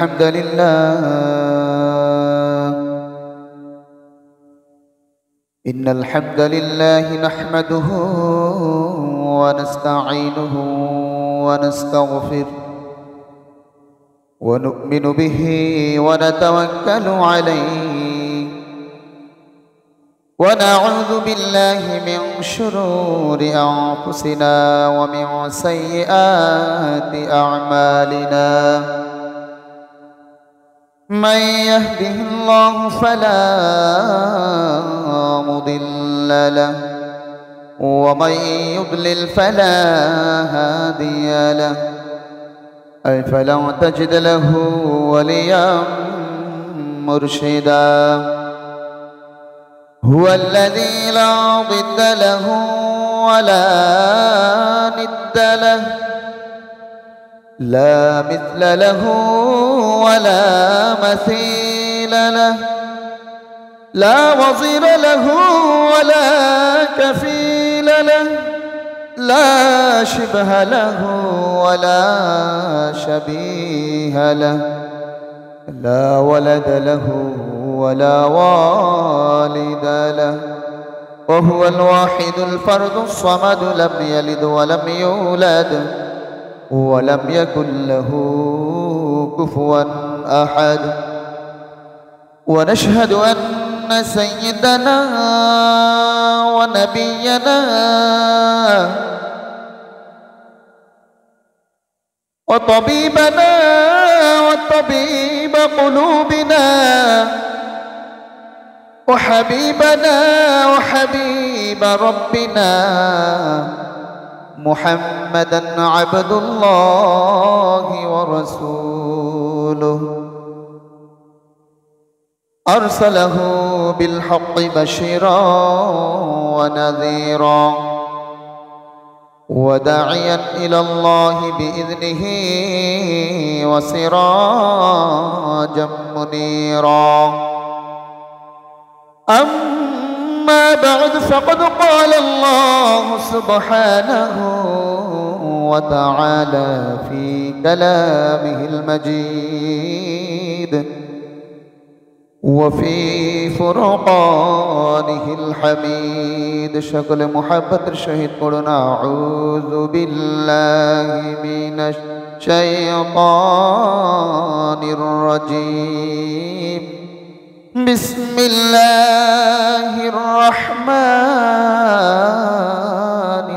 الحمد لله إن الحمد لله نحمده ونستعينه ونستغفره ونؤمن به ونتوكل عليه ونعوذ بالله من شرور أنفسنا ومن سيئات أعمالنا من يهده الله فلا مضل له ومن يضلل فلا هادي له أي فلن تجد له وليا مرشدا هو الذي لا ضد له ولا ند له لا مثل له ولا مثيل له لا وزير له ولا كفيل له لا شبه له ولا شبيه له لا ولد له ولا والد له وهو الواحد الفرد الصمد لم يلد ولم يولد ولم يكن له كفوا أحد ونشهد أن سيدنا ونبينا وطبيبنا وطبيب قلوبنا وحبيبنا وحبيب ربنا محمدا عبد الله ورسوله أرسله بالحق بشيرا ونذيرا وداعيا إلى الله بإذنه وسراجا منيرا أما بعد فقد قال الله سبحانه وتعالى في كلامه المجيد وفي فرقانه الحميد شكل محبة الشهيد قلنا أعوذ بالله من الشيطان الرجيم بسم الله الرحمن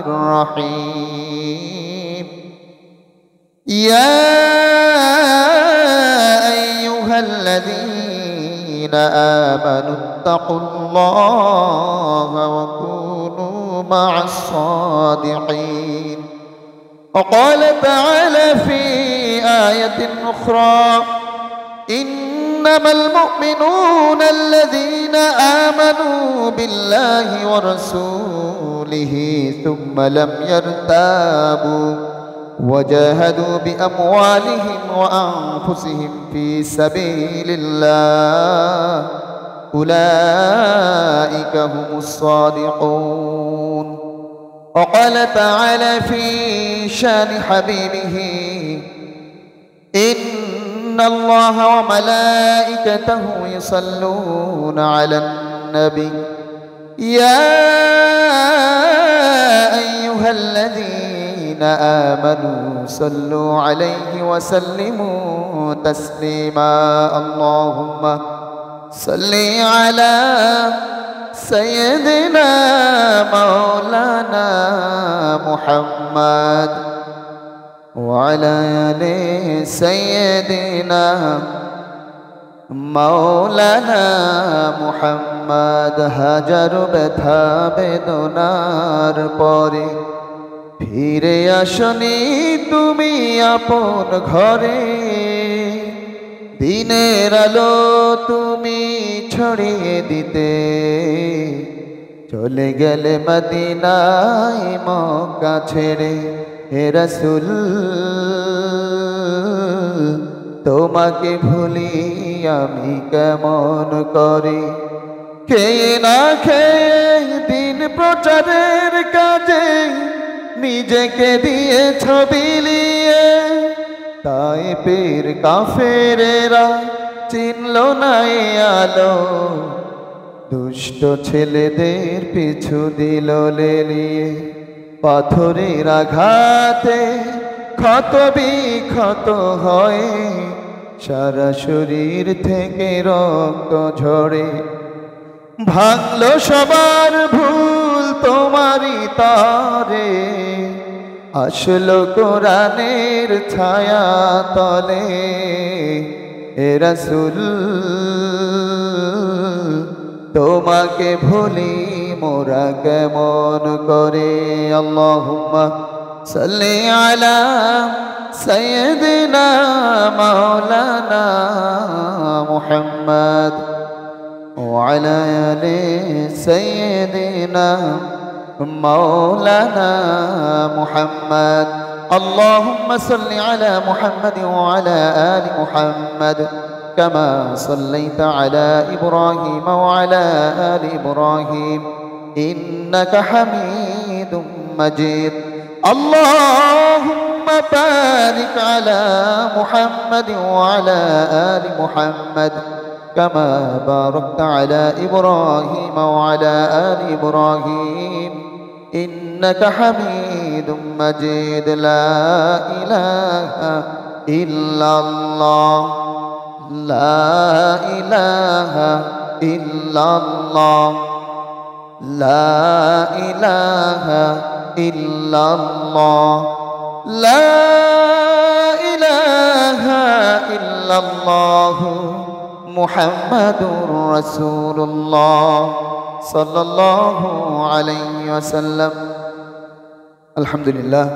الرحيم يا أيها الذين آمنوا اتقوا الله وكونوا مع الصادقين وقال تعالى في آية أخرى إنما المؤمنون الذين آمنوا بالله ورسوله ثم لم يرتابوا وجاهدوا بأموالهم وأنفسهم في سبيل الله أولئك هم الصادقون وقال تعالى في شان حبيبه إن الله وملائكته يصلون على النبي يا أيها الذين آمنوا صلوا عليه وسلموا تسليما اللهم صل على سيدنا مولانا محمد وعلى آل سيدنا مولانا محمد হাজার ব্যথা বেদনার পরে ফিরে আসনি তুমি আপন ঘরে দিনের আলো তুমি ছড়িয়ে দিতে চলে গেলে মদিনায় মক্কা ছেড়ে হে রাসূল তোমাকে ভুলি আমি কেমন করে খেয়ে না খেয়ে দিন প্রচারের কাজে নিজেকে দিয়ে ছবি নিয়ে তায়েফের কাফেরেরা চিনল না এ আলো, দুষ্ট ছেলেদের পিছু দিল লেলিয়ে। পাথরের আঘাতে ক্ষত বিক্ষত হয়ে সারা শরীর থেকে রক্ত ঝরে। ভাঙল সবার ভুল তোমারই তরে, আসলো কোরআনের ছায়া তলে। এ রাসূল তোমাকে ভুলি মোরা কেমন করে। আল্লাহুম্মা সাল্লি আলা সাইয়্যিদিনা মাওলানা মুহাম্মদ ওয়া আলা আলি সাইয়্যিদিনা مولانا محمد. اللهم صل على محمد وعلى آل محمد كما صليت على إبراهيم وعلى آل إبراهيم إنك حميد مجيد. اللهم بارك على محمد وعلى آل محمد كما باركت على إبراهيم وعلى آل إبراهيم إنك حميد مجيد. لا إله إلا الله، لا إله إلا الله، لا إله إلا الله، لا إله إلا الله মুহাম্মাদুর রাসূলুল্লাহ সাল্লাল্লাহু আলাইহি ওয়াসাল্লাম। আলহামদুলিল্লাহ।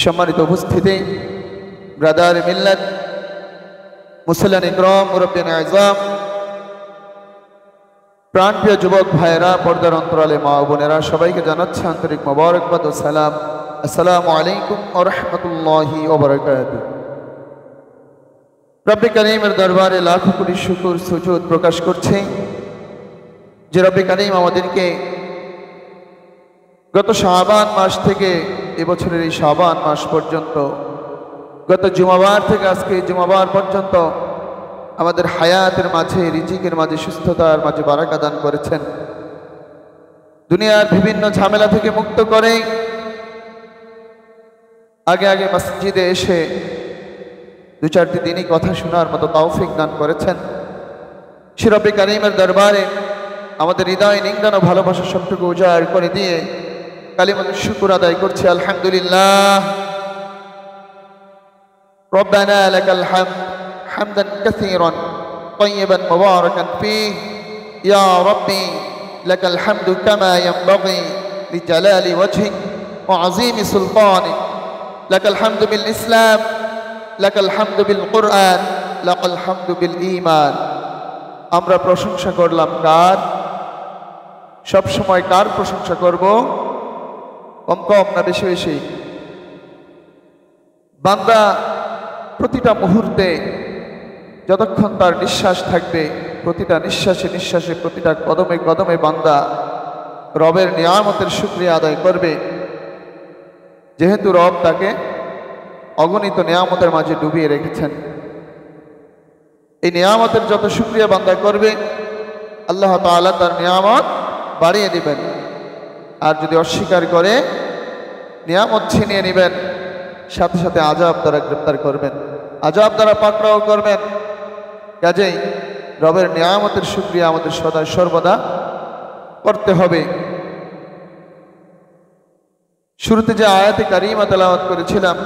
সম্মানিত উপস্থিতি, ব্রাদার মিল্লাত, মুসলিম ইকরাম, মুরব্বিয়ান আযম, প্রাণপ্রিয় যুবক ভাইয়েরা, পর্দার অন্তরালে মা ও বোনেরা, সবাইকে জানাচ্ছি আন্তরিক মোবারকবাদ ও সালাম। আসসালামু আলাইকুম ওয়া রাহমাতুল্লাহি ওয়া বারাকাতুহু। রব্বে কারীমের দরবারে লাখো কোটি শুকর সুজুদ প্রকাশ করছে যে রব্বে কারীম আমাদেরকে গত শাবান মাস থেকে এবছরের এই শাবান মাস পর্যন্ত, গত জুমাবার থেকে আজকে জুমাবার পর্যন্ত আমাদের হায়াতের মাঝে, রিজিকের মাঝে, সুস্থতার মাঝে বারাকা দান করেছেন। দুনিয়ার বিভিন্ন ঝামেলা থেকে মুক্ত করে আগে আগে মসজিদে এসে দু চারটি দিনই কথা শোনার মতো তৌফিক দান করেছেন। সে রব্বে কারীমের দরবারে আমাদের হৃদয় নিংড়ানো ভালোবাসা সবটুকু উজাড় করে দিয়ে কালিমাতুশ শুকর আদায় করছি। আলহামদুলিল্লাহ। রব্বানা লাকাল হামদ হামদান কাসীরান তাইয়িবান মুবারাকান ফীহি ইয়া রাব্বি লাকাল হামদু কামা ইয়ানবাগি লিজালালি ওয়াজহিক ওয়া আযীমি সুলতানিক। লাকাল হামদু বিল ইসলাম, লাকাল হামদু বিল কুরআন, লাকাল হামদু বিল ঈমান। আমরা প্রশংসা করলাম কার? সব সময় কার প্রশংসা করব? কম কম না বেশি বেশি? বান্দা প্রতিটা মুহূর্তে যতক্ষণ তার নিঃশ্বাস থাকবে, প্রতিটা নিঃশ্বাসে নিঃশ্বাসে, প্রতিটা কদমে কদমে বান্দা রবের নিয়ামতের শুকরিয়া আদায় করবে, যেহেতু রব তাকে অগণিত নিয়ামতের মাঝে ডুবিয়ে রেখেছেন। এই নিয়ামতের যত শুকরিয়া বান্দা করবে, আল্লাহ তাআলা তার নিয়ামত বাড়িয়ে দিবেন। আর যদি অস্বীকার করে, নিয়ামত ছিনিয়ে নেবেন, সাথে সাথে আযাব দ্বারা গ্রেপ্তার করবেন, আযাব দ্বারা পাকড়াও করবেন। কাজেই রবের নিয়ামতের শুকরিয়া আমাদের সদা সর্বদা করতে হবে। শুরুতে যে আয়াতে কারিমা তেলাওয়াত করেছিলাম,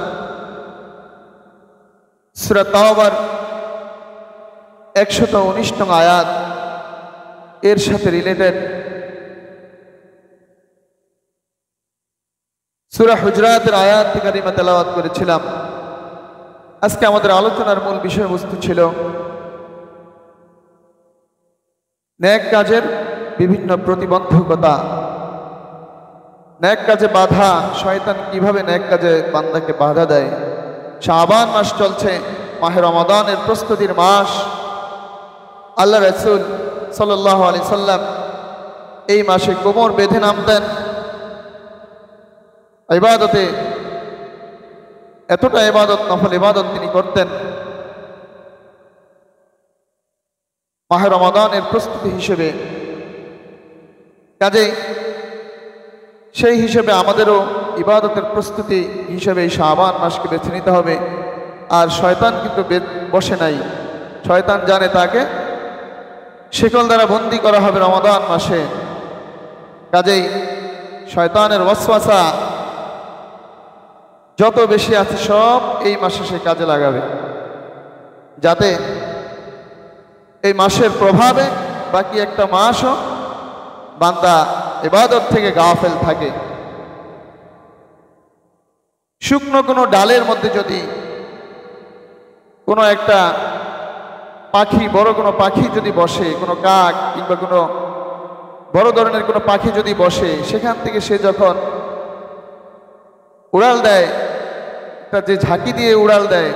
সূরা তাওবার 119 নং আয়াত, এর সাথে রিলেটেড সূরা হুজরাতের আয়াত কারিমা তেলাওয়াত করেছিলাম। আজকে আমাদের আলোচনার মূল বিষয়বস্তু ছিল নেক কাজের বিভিন্ন প্রতিবন্ধকতা, নেক কাজে বাধা, শয়তান কিভাবে নেক কাজে বান্দাকে বাধা দেয়। শাবান মাস চলছে, মাহে রমাদানের প্রস্তুতির মাস। আল্লাহ রাসূল সাল্লাল্লাহু আলাইহি সাল্লাম এই মাসে কোমর বেঁধে নামতেন, ইবাদতে এতটা ইবাদত, নফল ইবাদত তিনি করতেন। মাহে রমাদানের প্রস্তুতি হিসেবে, কাজেই সেই হিসেবে আমাদেরও ইবাদতের প্রস্তুতি হিসেবে এই শাবান মাসকে বেছে নিতে হবে। আর শয়তান কিন্তু বসে নাই, শয়তান জানে তাকে শিকল দ্বারা বন্দী করা হবে রমাদান মাসে। কাজেই শয়তানের ওয়াসওয়াসা যত বেশি আছে সব এই মাসে সে কাজে লাগাবে, যাতে এই মাসের প্রভাবে বাকি একটা মাসও বান্দা ইবাদত থেকে গাফেল থাকে। শুকনো কোনো ডালের মধ্যে যদি কোনো একটা পাখি, বড় কোনো পাখি যদি বসে, কোনো কাক কিংবা কোনো বড় ধরনের কোনো পাখি যদি বসে, সেখান থেকে সে যখন উড়াল দেয়, একটা যে ঝাঁকি দিয়ে উড়াল দেয়,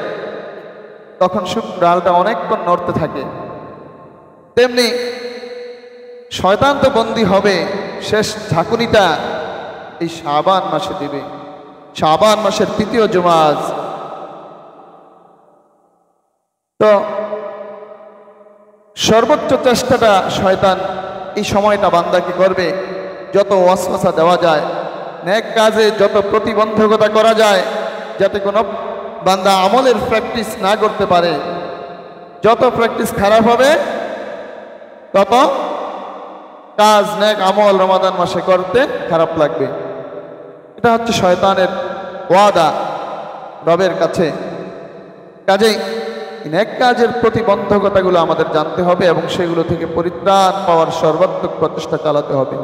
তখন শুকনো ডালটা অনেকক্ষণ নড়তে থাকে। তেমনি শয়তান তো বন্দী হবে, শেষ ঝাঁকুনিটা এই শাবান মাসে দিবে। শাবান মাসের তৃতীয় জুমাজ। তো সর্বোচ্চ চেষ্টাটা শয়তান এই সময়টা বান্দাকে করবে, যত ওয়াসওয়াসা দেওয়া যায়, নেক কাজে যত প্রতিবন্ধকতা করা যায়, যাতে কোনো বান্দা আমলের প্র্যাকটিস না করতে পারে। যত প্র্যাকটিস খারাপ হবে তত কাজ, নেক আমল রমাদান মাসে করতে খারাপ লাগবে। এটা হচ্ছে শয়তানের ওয়াদা রবের কাছে। কাজেই নেক কাজের প্রতিবন্ধকতাগুলো আমাদের জানতে হবে এবং সেগুলো থেকে পরিত্রাণ পাওয়ার সর্বাত্মক প্রচেষ্টা চালাতে হবে।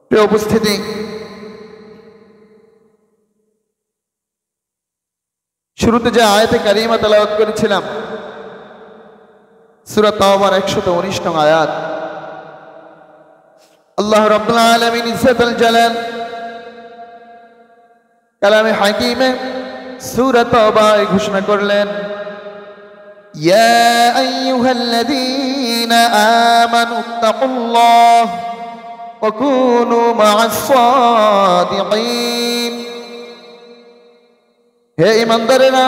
প্রিয় উপস্থিতি, শুরুতে যে আয়াতে কারিমা তেলাওয়াত করেছিলাম, সূরা তাওবার 119 নং আয়াত। আল্লাহ রাব্বুল আলামিন ইজ্জাতুল জালাল কালামে হাকিমে সূরা তাওবায় ঘোষণা করলেন, ইয়া আইয়ুহাল্লাযীনা আমানু তাকুল্লাহ ওয়া কুনু মা'আস সাদিকিন। হে ঈমানদারেরা,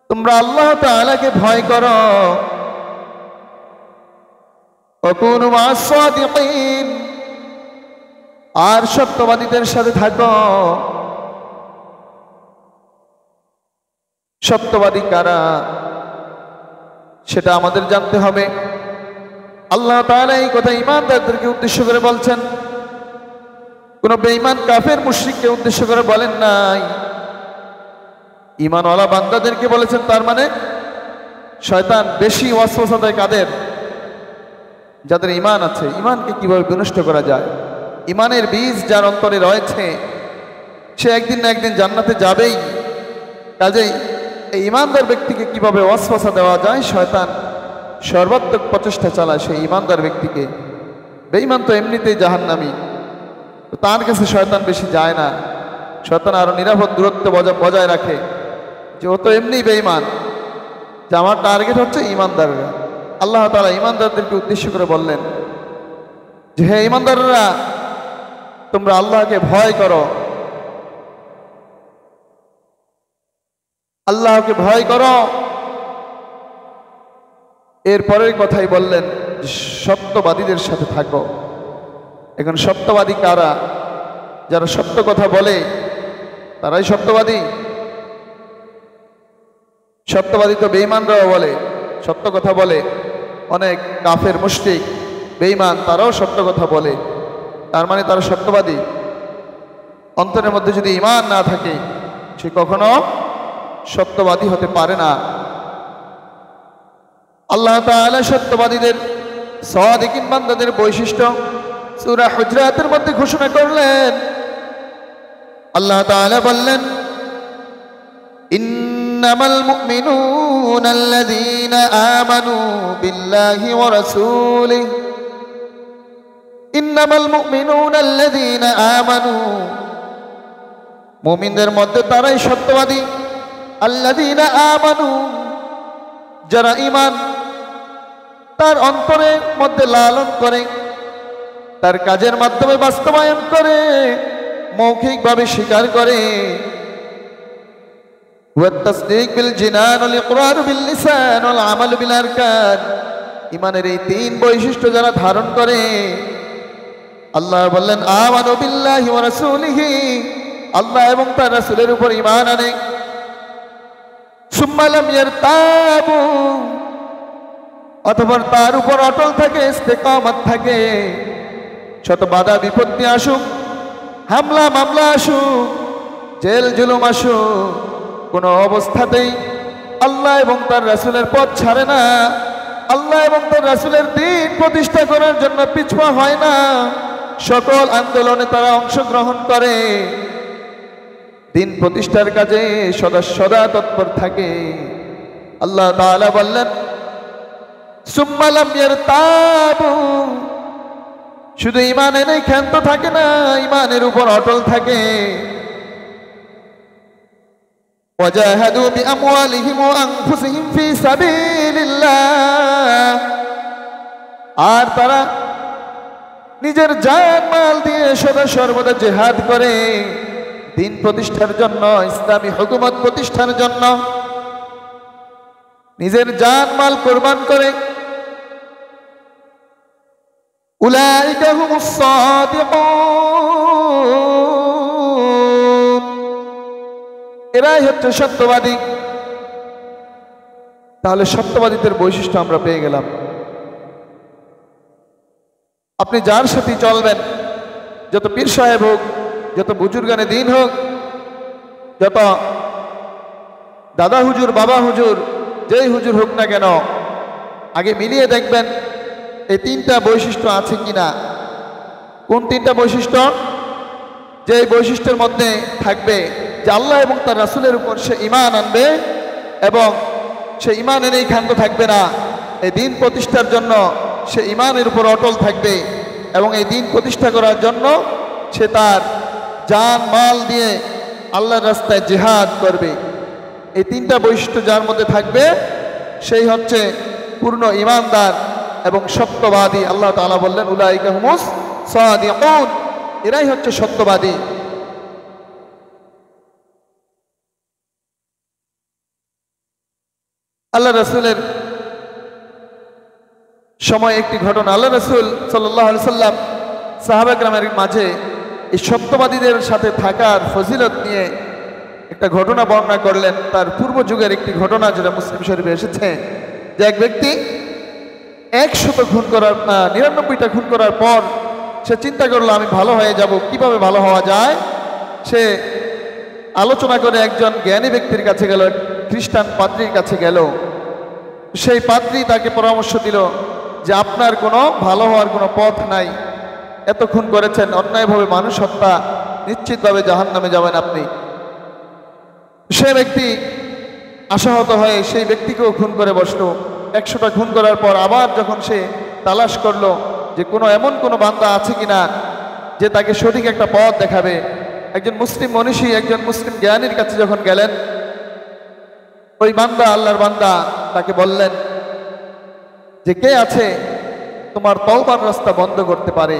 তোমরা আল্লাহ তাআলাকে ভয় করো, ওয়া কুনু মা'আস সাদিকিন, আর সত্যবাদীদের সাথে থাকো। সত্যবাদী কারা সেটা আমাদের জানতে হবে। আল্লাহ তাআলা এই কথা ঈমানদারদেরকে উদ্দেশ্য করে বলছেন, কোন বেঈমান কাফের মুশরিককে উদ্দেশ্য করে বলেন নাই, ঈমানওয়ালা বান্দাদেরকে বলেছেন। তার মানে শয়তান বেশি ওয়াসওয়াসা দেয় কাদের? যাদের ঈমান আছে। ঈমানকে কিভাবে বিনষ্ট করা যায়? ঈমানের বীজ যার অন্তরে রয়েছে সে একদিন না একদিন জান্নাতে যাবেই। কাজেই এই ঈমানদার ব্যক্তিকে কিভাবে ওয়াসওয়াসা দেওয়া যায়, শয়তান সর্বাত্মক প্রচেষ্টা চালায় সেই ঈমানদার ব্যক্তিকে। বেঈমান তো এমনিতেই জাহান্নামী, তার কাছে শয়তান বেশি যায় না। শয়তান আরো নিরাপদ দূরত্ব বজায় রাখে, যে ও তো এমনি বেঈমান, যে আমার টার্গেট হচ্ছে ঈমানদাররা। আল্লাহ তাআলা ঈমানদারদেরকে উদ্দেশ্য করে বললেন যে, হে ঈমানদাররা, তোমরা আল্লাহকে ভয় করো, আল্লাহকে ভয় করো। এরপরের কথাই বললেন, সত্যবাদীদের সাথে থাকো। এখন সত্যবাদী কারা? যারা সত্য কথা বলে তারাই সত্যবাদী। সত্যবাদী তো বেঈমানরাও বলে, সত্য কথা বলে। অনেক কাফের মুশরিক বেঈমান তারাও সত্য কথা বলে, তার মানে তারা সত্যবাদী। অন্তরের মধ্যে যদি ঈমান না থাকে সে কখনো সত্যবাদী হতে পারে না। আল্লাহ তাআলা সত্যবাদীদের, সাদিকিন বান্দাদের বৈশিষ্ট্য সূরা হুজরাতের মধ্যে ঘোষণা করলেন। আল্লাহ তাআলা বললেন, ইন্নামাল মুমিনুনা আল্লাযীনা আমানু বিল্লাহি ওয়া রাসূলিহি, ইন্নামাল মুমিনুনা আল্লাযীনা আমানু, মুমিনদের মধ্যে তারাই সত্যবাদী। আল্লাযীনা আমানু, যারা ঈমান তার অন্তরের মধ্যে লালন করে, তার কাজের মাধ্যমে বাস্তবায়ন করে। মৌখিকভাবে স্বীকার করে, ওয়াত-তাসদীক বিল জিনান ওয়াল ইকরার বিল লিসান ওয়াল আমাল বিল আরকান, ঈমানের এই তিন বৈশিষ্ট্য যারা ধারণ করে, আল্লাহ বললেন আমানু বিল্লাহি ওয়া রাসূলিহি, আল্লাহ এবং তার রাসূলের উপর ঈমান আনে, সুম্মা লাম ইয়ারতাবু, অতঃপর তার উপর অটল থাকে, ইস্তেকামত থাকে, শত বাধা বিপত্তি আসুক, হামলা মামলা আসুক, জেল জুলুম আসুক, কোনো অবস্থাতেই আল্লাহ এবং তার রাসূলের পথ ছাড়ে না, আল্লাহ এবং তার রাসূলের দ্বীন প্রতিষ্ঠা করার জন্য পিছপা হয় না, সকল আন্দোলনে তারা অংশগ্রহণ করে, দ্বীন প্রতিষ্ঠার কাজে সদা সদা তৎপর থাকে। আল্লাহ তাআলা বললেন সুম্মা লাম ইয়ারতাবু, শুধু ঈমান এনেই ক্ষান্ত থাকে না, ঈমানের উপর অটল থাকে, ওয়াজাহাদু বিআমওয়ালিহিম ওয়া আনফুসিহিম ফি সাবিলিল্লাহ, আর তারা নিজের জান মাল দিয়ে সদা সর্বদা জিহাদ করে দ্বীন প্রতিষ্ঠার জন্য, ইসলামী হুকুমত প্রতিষ্ঠার জন্য নিজের জান মাল কুরবান করে। উলাইকা হুমুস সাদিকুন, এরাই হচ্ছে সত্যবাদী। তাহলে সত্যবাদীদের বৈশিষ্ট্য আমরা পেয়ে গেলাম। আপনি যার সাথে চলবেন, যত পীর সাহেব হোক, যত বুজুর্গানে দিন হোক, যত দাদা হুজুর বাবা হুজুর যেই হুজুর হোক না কেন, আগে মিলিয়ে দেখবেন এই তিনটা বৈশিষ্ট্য আছে কিনা। কোন তিনটা বৈশিষ্ট্য? যে বৈশিষ্ট্যের মধ্যে থাকবে যে আল্লাহ এবং তার রাসূলের উপর সে ঈমান আনবে এবং সে ঈমান এনেই ক্ষান্ত থাকবে না, এই দ্বীন প্রতিষ্ঠার জন্য সে ঈমানের উপর অটল থাকবে এবং এই দ্বীন প্রতিষ্ঠা করার জন্য সে তার জান মাল দিয়ে আল্লাহর রাস্তায় জিহাদ করবে। এই তিনটা বৈশিষ্ট্য যার মধ্যে থাকবে সেই হচ্ছে পূর্ণ ঈমানদার এবং সত্যবাদী। আল্লাহ তাআলা বললেন উলাইকা হুমুস সাদিকুন, এরাই হচ্ছে সত্যবাদী। আল্লাহ রাসূলের সময় একটি ঘটনা, আল্লাহ রাসূল সাল্লাল্লাহু আলাইহি সাল্লাম সাহাবা কেরামের মাঝে এই সত্যবাদীদের সাথে থাকার ফজিলত নিয়ে একটা ঘটনা বর্ণনা করলেন। তার পূর্ব যুগের একটি ঘটনা, যেটা মুসলিম শরীফে এসেছে, যে এক ব্যক্তি 100 খুন করার 99টা খুন করার পর সে চিন্তা করলো আমি ভালো হয়ে যাব, কিভাবে ভালো হওয়া যায়। সে আলোচনা করে একজন জ্ঞানী ব্যক্তির কাছে গেল, খ্রিস্টান পাদ্রীর কাছে গেল। সেই পাদ্রী তাকে পরামর্শ দিল যে আপনার কোনো ভালো হওয়ার কোনো পথ নাই, এত খুন করেছেন, অন্যায়ভাবে মানুষ হত্যা, নিশ্চিতভাবে জাহান্নামে যাবেন আপনি। সে ব্যক্তি আশাহত হয়ে সেই ব্যক্তিকেও খুন করে বসলো। 100টা খুন করার পর আবার যখন সে তালাশ করলো যে এমন কোনো বান্দা আছে কিনা যে তাকে সঠিক একটা পথ দেখাবে, একজন মুসলিম মনীষী, একজন মুসলিম জ্ঞানীর কাছে যখন গেলেন, ওই বান্দা, আল্লাহর বান্দা, তাকে বললেন যে কে আছে তোমার তওবার রাস্তা বন্ধ করতে পারে,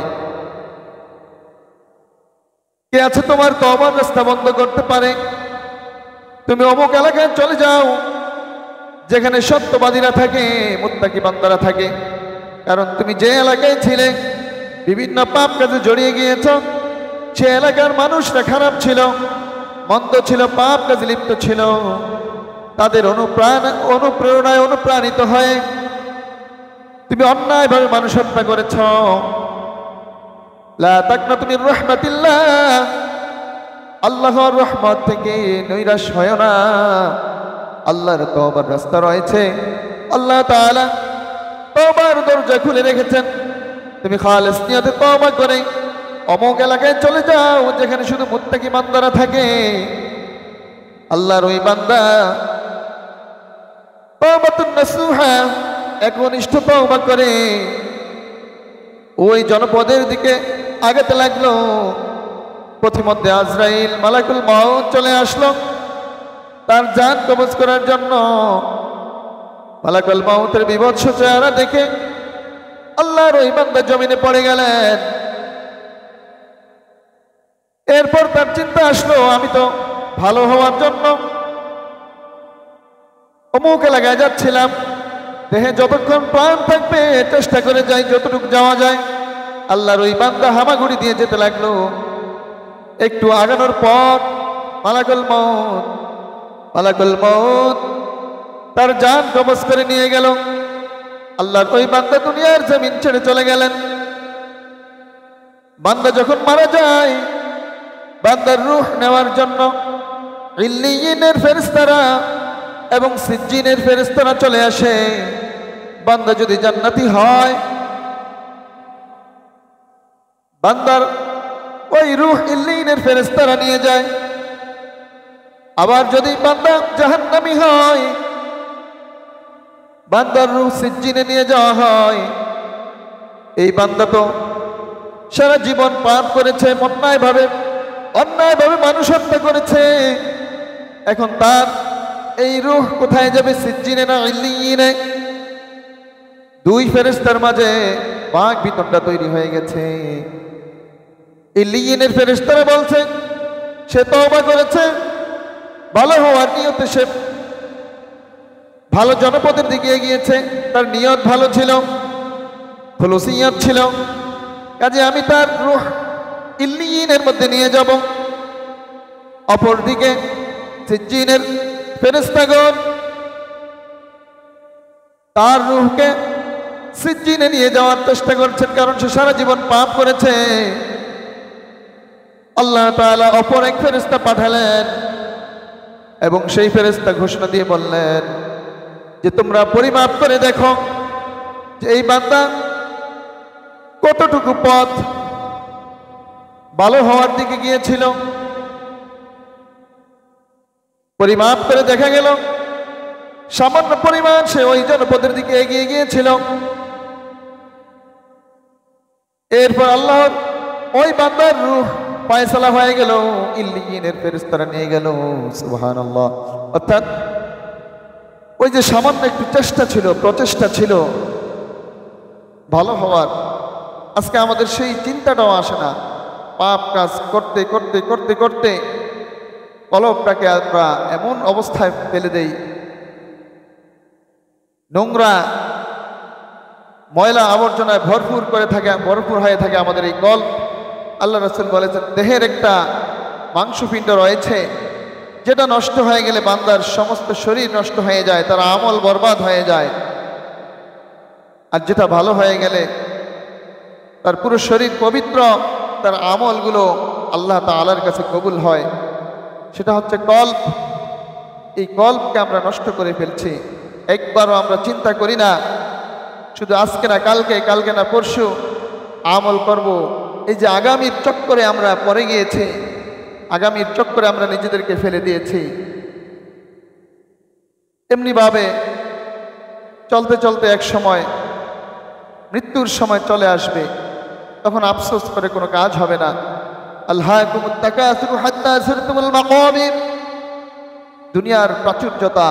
কে আছে তোমার তওবার রাস্তা বন্ধ করতে পারে। তুমি অমুক এলাকায় চলে যাও যেখানে সত্যবাদীরা থাকে, মুত্তাকি বান্দারা থাকে, কারণ তুমি যে এলাকায় ছিলে বিভিন্ন পাপ কাজে জড়িয়ে গিয়েছ, সে এলাকার মানুষরা খারাপ ছিল, মন্দ ছিল, পাপ কাজে লিপ্ত ছিল। তাদের অনুপ্রেরণায় অনুপ্রাণিত হয়ে তুমি অন্যায়ভাবে মানুষ হত্যা করেছ। লা তাকনাতু মির রাহমাতিল্লাহ, আল্লাহর রহমত থেকে নৈরাশ হয় না। আল্লাহর তওবার রাস্তা রয়েছে, আল্লাহ তাআলা তওবার দরজা খুলে রেখেছেন। তুমি খালেস নিয়তে তওবা করে অমুক এলাকায় চলে যাও যেখানে শুধু মুত্তাকি বান্দারা থাকে। আল্লাহর ওই বান্দা তওবাতুন নাসুহা, একনিষ্ঠ তওবা করে ওই জনপদের দিকে আগাতে লাগলো। পথিমধ্যে আজরাইল মালাকুল মউত চলে আসলো তার জান কবজ করার জন্য। মালাকুল মউতের বিভৎস চেহারা দেখে আল্লাহর ওই বান্দা জমিনে পড়ে গেলেন। এরপর তার চিন্তা আসলো, আমি তো ভালো হওয়ার জন্য অমুক এলাকায় যাচ্ছিলাম, দেহে যতক্ষণ প্রাণ থাকবে চেষ্টা করে যাই যতটুকু যাওয়া যায়। আল্লাহর ওই বান্দা হামাগুড়ি দিয়ে যেতে লাগলো। একটু আগানোর পর মালাকুল মউত তার জান কবজ করে নিয়ে গেল। আল্লাহর ওই বান্দা দুনিয়ার জমিন ছেড়ে চলে গেলেন। বান্দা যখন মারা যায়, বান্দার রূহ নেওয়ার জন্য ইল্লিয়িনের ফেরেশতারা এবং সিজ্জিনের ফেরেশতারা চলে আসে। বান্দা যদি জান্নাতি হয়, বান্দার ওই রূহ ইল্লিয়িনের ফেরেশতারা নিয়ে যায়। আবার যদি বান্দা জাহান্নামী হয়, বান্দার রূহ সিজ্জিনে নিয়ে যাওয়া হয়। এই বান্দা তো সারা জীবন পাপ করেছে, অন্যায়ভাবে মানুষ হত্যা করেছে। এখন তার এই রূহ কোথায় যাবে? সিজ্জিনে না ইল্লিয়িনে? দুই ফেরেশতার মাঝে বাক বিতণ্ডা তৈরি হয়ে গেছে। ইল্লিয়িনের ফেরেশতারা বলছে সে তওবা করেছে, ভালো হওয়ার নিয়তে সে ভালো জনপদের দিকে এগিয়েছে, তার নিয়ত ভালো ছিল, খুলুসিয়ত ছিল, কাজে আমি তার রূহ ইল্লিয়িনের মধ্যে নিয়ে যাব। অপরদিকে সিজ্জিনের ফেরেশতাগণ তার রূহকে সিজ্জিনে নিয়ে যাওয়ার চেষ্টা করছেন, কারণ সে সারা জীবন পাপ করেছে। আল্লাহ তাআলা অপর এক ফেরেশতা পাঠালেন এবং সেই ফেরেশতা ঘোষণা দিয়ে বললেন যে তোমরা পরিমাপ করে দেখো যে এই বান্দা কতটুকু পথ ভালো হওয়ার দিকে গিয়েছিল। পরিমাপ করে দেখা গেল সামান্য পরিমাণ সে ওই জনপদের দিকে এগিয়ে গিয়েছিল। এরপর আল্লাহর ওই বান্দার রূহ ফয়সালা হয়ে গেল, ইল্লিয়িনের ফেরেশতারা নিয়ে গেল। সুবহানাল্লাহ। অর্থাৎ ওই যে সামান্য একটু প্রচেষ্টা ছিল ভালো হওয়ার, আজকে আমাদের সেই চিন্তাটাও আসে না। পাপ কাজ করতে করতে করতে করতে কলবটাকে আমরা এমন অবস্থায় ফেলে দেই, নোংরা ময়লা আবর্জনায় ভরপুর হয়ে থাকে আমাদের এই কলব। আল্লাহ রাসূল বলেছেন দেহের একটা মাংসপিণ্ড রয়েছে যেটা নষ্ট হয়ে গেলে বান্দার সমস্ত শরীর নষ্ট হয়ে যায়, তার আমল বরবাদ হয়ে যায়। আর যেটা ভালো হয়ে গেলে তার পুরো শরীর পবিত্র, তার আমলগুলো আল্লাহ তাআলার কাছে কবুল হয়। সেটা হচ্ছে কলব। এই কলবকে আমরা নষ্ট করে ফেলছি। একবারও আমরা চিন্তা করি না, শুধু আজকে না কালকে না পরশু আমল করব। এই যে আগামীর চক্করে আমরা পড়ে গিয়েছি, আগামীর চক্করে আমরা নিজেদেরকে ফেলে দিয়েছি। এমনিভাবে চলতে চলতে এক সময় মৃত্যুর সময় চলে আসবে, তখন আফসোস করে কোনো কাজ হবে না। আলহাকুমুত তাকাসুরু হাত্তা যুরতুমুল মাকাবির। দুনিয়ার প্রাচুর্যতা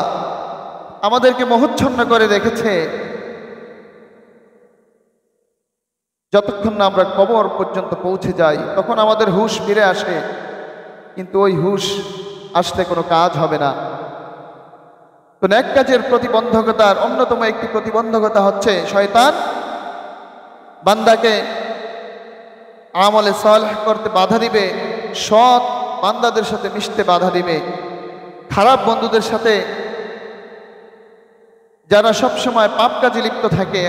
আমাদেরকে মোহচ্ছন্ন করে রেখেছে। যতক্ষণ না আমরা কবর পর্যন্ত পৌঁছে যাই তখন আমাদের হুঁশ ফিরে আসে, কিন্তু ওই হুঁশ আসলে কোনো কাজ হবে না। তো নেক কাজের প্রতিবন্ধকতার অন্যতম একটি প্রতিবন্ধকতা হচ্ছে শয়তান বান্দাকে আমলে সালেহ করতে বাধা দিবে, সৎ বান্দাদের সাথে মিশতে বাধা দিবে, খারাপ বন্ধুদের সাথে যারা সবসময় পাপ কাজে লিপ্ত থাকে,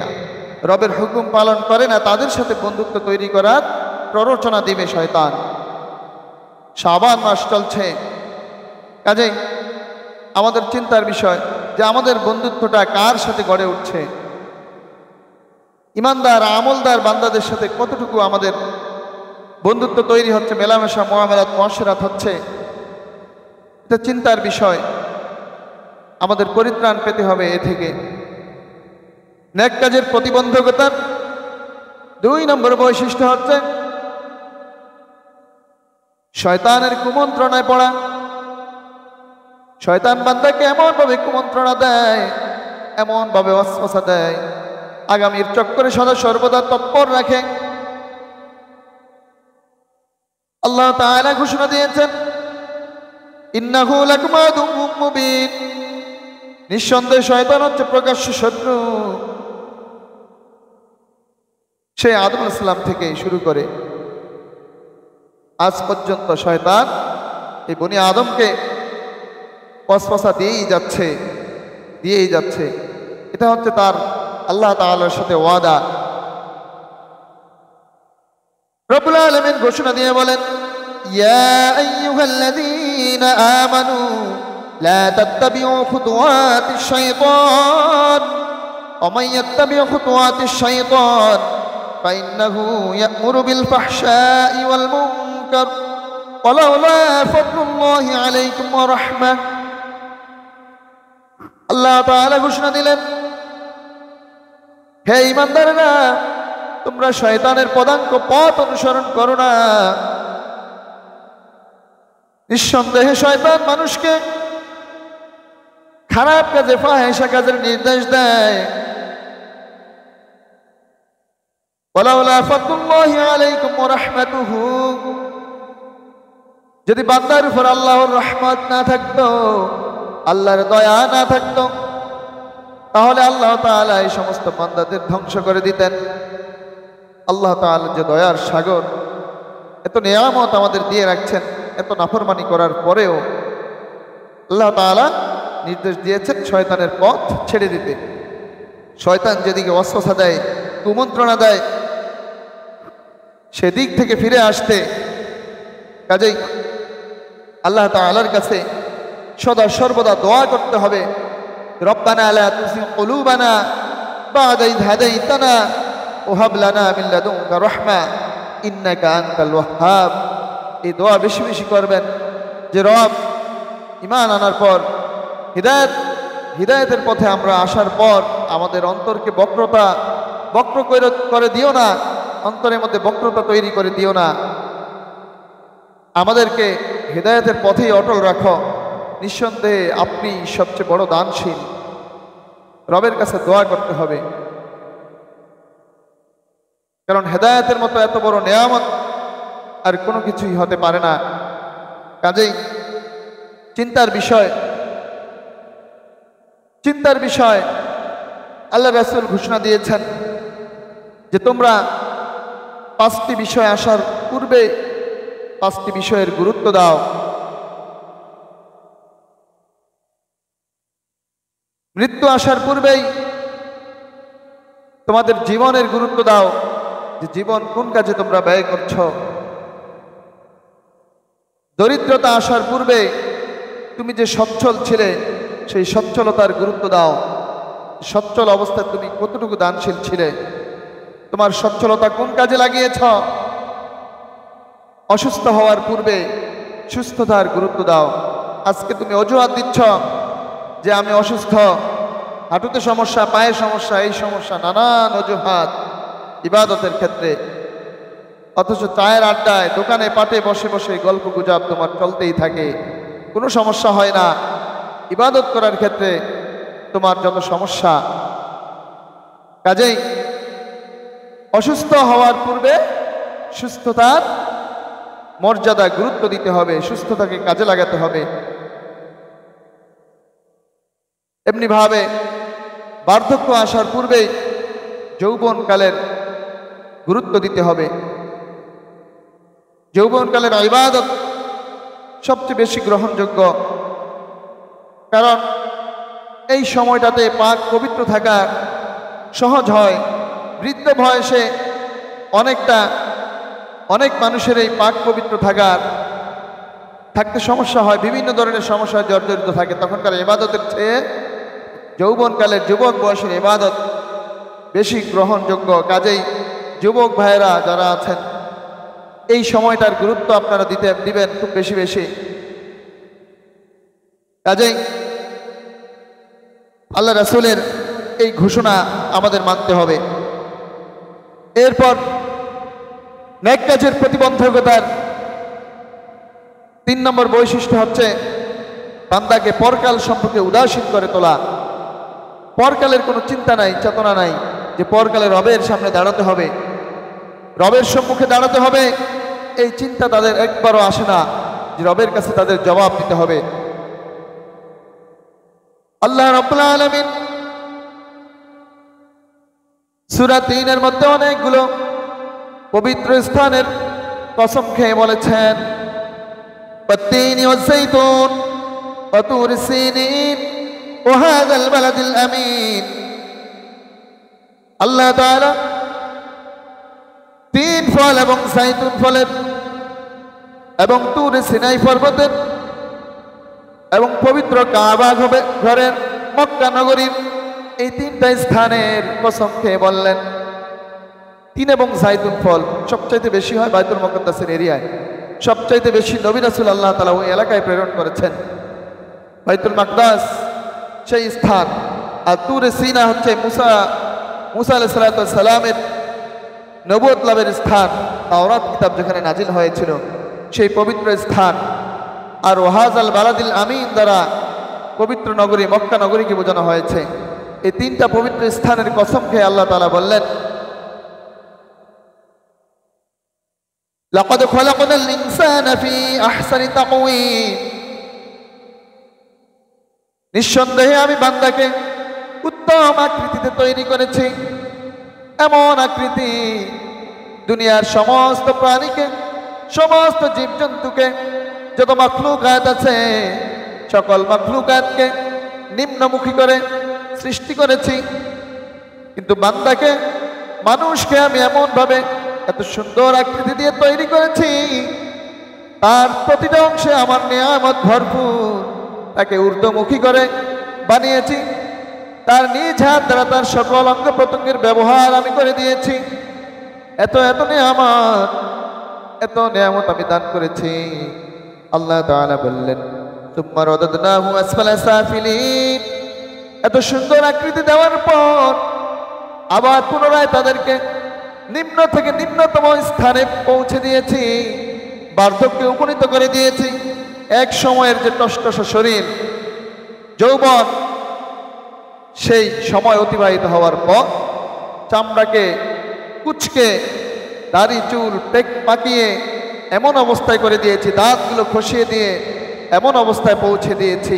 রবের হুকুম পালন করে না, তাদের সাথে বন্ধুত্ব তৈরি করার প্ররোচনা দিবে শয়তান। শাবান মাস চলছে, কাজেই আমাদের চিন্তার বিষয় যে আমাদের বন্ধুত্বটা কার সাথে গড়ে উঠছে। ইমানদার আমলদার বান্দাদের সাথে কতটুকু আমাদের বন্ধুত্ব তৈরি হচ্ছে, মেলামেশা মুআমালাত মুআশরাত হচ্ছে, এটা চিন্তার বিষয়। আমাদের পরিত্রাণ পেতে হবে এ থেকে। নেক কাজের প্রতিবন্ধকতার 2 নম্বর বৈশিষ্ট্য হচ্ছে শয়তানের কুমন্ত্রণায় পড়া। শয়তান বান্দাকে এমনভাবে কুমন্ত্রণা দেয়, এমনভাবে ওয়াসওয়াসা দেয়, আগামীর চক্করে সদা সর্বদা তৎপর রাখে। আল্লাহ তাআলা ঘোষণা দিয়েছেন, ইন্নাহু লাকুম আদুউম মুবিন, নিঃসন্দেহে শয়তান হচ্ছে প্রকাশ্য শত্রু। সে আদম আলাইহিস সালাম থেকে শুরু করে আজ পর্যন্ত শয়তান এই বনি আদমকে ওয়াসওয়াসা দিয়েই যাচ্ছে। এটা হচ্ছে তার আল্লাহ তাআলার সাথে ওয়াদা। রব্বুল আলামিন ঘোষণা দিয়ে বলেন, ইয়া আইয়ুহাল্লাযীনা আমানু লা তাত্তাবিউ খুতুওয়াতিশ শাইতান ওয়া মান ইয়াত্তাবি' খুতুওয়াতিশ শাইতান ফাইন্নাহু ইয়া'মুরু বিল ফাহশাই ওয়াল মুনকার ওয়ালাউলা ফাদলুল্লাহি আলাইকুম ওয়া রাহমাহ। আল্লাহ তাআলা ঘোষণা দিলেন, হে ঈমানদারেরা, তোমরা শয়তানের পদাঙ্ক পথ অনুসরণ করো না। নিঃসন্দেহে শয়তান মানুষকে খারাপ কাজে, ফাহিশা কাজের নির্দেশ দেয়। ওয়ালাউলা ফাদলুল্লাহি আলাইকুম ওয়া রাহমাতুহু, যদি বান্দার উপর আল্লাহর রহমত না থাকতো, আল্লাহর দয়া না থাকতো, তাহলে আল্লাহ তাআলা এই সমস্ত বান্দাদের ধ্বংস করে দিতেন। আল্লাহ তাআলা যে দয়ার সাগর, এত নিয়ামত আমাদের দিয়ে রাখছেন, এত নাফরমানি করার পরেও আল্লাহ তাআলা নির্দেশ দিয়েছেন শয়তানের পথ ছেড়ে দিতে। শয়তান যেদিকে ওয়াসওয়াসা দেয়, কুমন্ত্রণা দেয়, সেদিক থেকে ফিরে আসতে। কাজেই আল্লাহ তাআলার কাছে সদা সর্বদা দোয়া করতে হবে, রব্বানা লা তুযিগ কুলুবানা বা'দা ইয হাদাইতানা ওয়া হাব লানা মিন লাদুনকা রাহমা ইন্নাকা আনতাল ওয়াহ্হাব। এই দোয়া বেশি বেশি করবেন যে রব, ঈমান আনার পর, হিদায়াতের পথে আমরা আসার পর আমাদের অন্তরকে বক্র করে দিও না, অন্তরের মধ্যে বক্রতা তৈরি করে দিও না, আমাদেরকে হিদায়াতের পথেই অটল রাখো। নিঃসন্দেহে আপনি সবচেয়ে বড় দানশীল। রবের কাছে দোয়া করতে হবে, কারণ হেদায়েতের মতো এত বড় নেয়ামত আর কোনো কিছুই হতে পারে না। কাজেই চিন্তার বিষয় আল্লাহ রাসূল ঘোষণা দিয়েছেন যে তোমরা 5টি বিষয় আসার পূর্বে 5টি বিষয়ের গুরুত্ব দাও। মৃত্যু আসার পূর্বেই তোমাদের জীবনের গুরুত্ব দাও, যে জীবন কোন কাজে তোমরা ব্যয় করছ। দরিদ্রতা আসার পূর্বে তুমি যে সচ্ছল ছিলে, সেই সচ্ছলতার গুরুত্ব দাও। সচ্ছল অবস্থায় তুমি কতটুকু দানশীল ছিলে, তোমার সচ্ছলতা কোন কাজে লাগিয়েছ। অসুস্থ হওয়ার পূর্বে সুস্থতার গুরুত্ব দাও। আজকে তুমি অজুহাত দিচ্ছ যে আমি অসুস্থ, হাঁটুতে সমস্যা, পায়ে সমস্যা, এই সমস্যা, নানান অজুহাত ইবাদতের ক্ষেত্রে। অথচ চায়ের আড্ডায়, দোকানে পাটে বসে বসে গল্প গুজব তোমার চলতেই থাকে, কোনো সমস্যা হয় না। ইবাদত করার ক্ষেত্রে তোমার যত সমস্যা। কাজেই অসুস্থ হওয়ার পূর্বে সুস্থতার মর্যাদা, গুরুত্ব দিতে হবে, সুস্থতাকে কাজে লাগাতে হবে। এমনিভাবে বার্ধক্য আসার পূর্বেই যৌবনকালের গুরুত্ব দিতে হবে। যৌবনকালের ইবাদত সবচেয়ে বেশি গ্রহণযোগ্য, কারণ এই সময়টাতে পাক পবিত্র থাকা সহজ হয়। বৃদ্ধ বয়সে অনেক মানুষের এই পাক পবিত্র থাকতে সমস্যা হয়, বিভিন্ন ধরনের সমস্যায় জর্জরিত থাকে। তখনকার ইবাদতের চেয়ে যৌবনকালের যুবক বয়সের ইবাদত বেশি গ্রহণযোগ্য। কাজেই যুবক ভাইয়েরা যারা আছেন, এই সময়টার গুরুত্ব আপনারা দিবেন খুব বেশি বেশি। কাজেই আল্লাহ রাসূলের এই ঘোষণা আমাদের মানতে হবে। এরপর নেক কাজের প্রতিবন্ধকতার 3 নম্বর বৈশিষ্ট্য হচ্ছে বান্দাকে পরকাল সম্পর্কে উদাসীন করে তোলা। পরকালের কোনো চিন্তা নাই, চেতনা নাই যে পরকালে রবের সামনে দাঁড়াতে হবে, রবের সম্মুখে দাঁড়াতে হবে। এই চিন্তা তাদের একবারও আসে না যে রবের কাছে তাদের জবাব দিতে হবে। আল্লাহ রাব্বুল আলামিন সূরা ৩ এর মধ্যে অনেকগুলো পবিত্র স্থানের কসম খেয়ে বলেছেন, ওয়াত-তিনি ওয়াজ-যাইতুন ওয়া তুরি সিনিন ওয়া হাযাল বালাদিল আমিন। আল্লাহ তাআলা তিন ফল এবং জাইতুন ফলের এবং তুর সিনাই পর্বতের এবং পবিত্র কাবা ঘরের মক্কা নগরীর এই তিনটা স্থানের কসম খেয়ে বললেন। তিন এবং জাইতুন ফল সবচাইতে বেশি হয় বাইতুল মুকাদ্দাসের এরিয়ায়, সবচাইতে বেশি নবী রাসূল আল্লাহ তাআলা ওই এলাকায় প্রেরণ করেছেন। বাইতুল মাকদাস সেই স্থান, আর তুর সিনা হচ্ছে মুসা আলাইহিস সালামের নবুয়ত লাভের স্থান, তাওরাত কিতাব যেখানে নাজিল হয়েছিল সেই পবিত্র স্থান। আর ওয়াহাজাল বালাদিল আমিন দ্বারা পবিত্র নগরী মক্কা নগরীকে বোঝানো হয়েছে। এই তিনটা পবিত্র স্থানের কসম খেয়ে আল্লাহ তাআলা বললেন, লাকাদ খালাকনাল ইনসানা ফি আহসানি তাকওয়িম, নিঃসন্দেহে আমি বান্দাকে উত্তম আকৃতিতে তৈরি করেছি। এমন আকৃতি দুনিয়ার সমস্ত প্রাণীকে, সমস্ত জীবজন্তুকে, যত মাখলুকাত আছে সকল মাখলুকাতকে নিম্নমুখী করে সৃষ্টি করেছি। কিন্তু বান্দাকে, মানুষকে আমি এমনভাবে এত সুন্দর আকৃতি দিয়ে তৈরি করেছি, তার প্রতিটা অংশে আমার নিয়ামত ভরপুর, তাকে ঊর্ধ্বমুখী করে বানিয়েছি। তার নিজ হাত দ্বারা তার সকল অঙ্গ প্রত্যঙ্গের ব্যবহার আমি করে দিয়েছি। এত নিয়ামত আমি দান করেছি। আল্লাহ তাআলা বললেন, সুম্মা রাদাদনাহু আসফালা সাফিলিন, এত সুন্দর আকৃতি দেওয়ার পর আবার পুনরায় তাদেরকে নিম্ন থেকে নিম্নতম স্থানে পৌঁছে দিয়েছি, বার্ধক্যে উপনীত করে দিয়েছি। এক সময়ের যে টসটস শরীর, যৌবন, সেই সময় অতিবাহিত হওয়ার পর চামড়াকে কুচকে দাড়ি চুল পেক পাকিয়ে এমন অবস্থায় করে দিয়েছি, দাঁতগুলো খসিয়ে দিয়ে এমন অবস্থায় পৌঁছে দিয়েছি।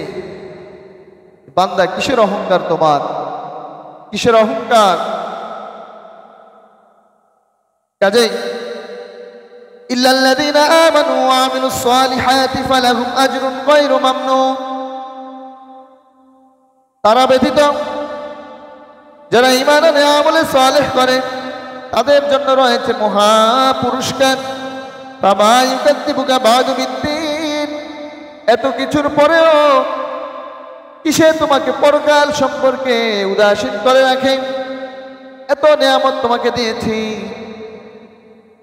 বান্দা, কিসের অহংকার তোমার? কিসের অহংকার? কাজেই ইল্লাল্লাযীনা আমানু ওয়া আমিলুস সালিহাতি ফালাহুম আজরুন গায়রু মামনুন, তারা ব্যতীত যারা ঈমান আনে আমলে সালেহ করে তাদের জন্য রয়েছে মহা পুরস্কার। ফামা ইউকাযযিবুকা বা'দু বিদ্দীন, এত কিছুর পরেও কিসে তোমাকে পরকাল সম্পর্কে উদাসীন করে রাখে? এত নিয়ামত তোমাকে দিয়েছি,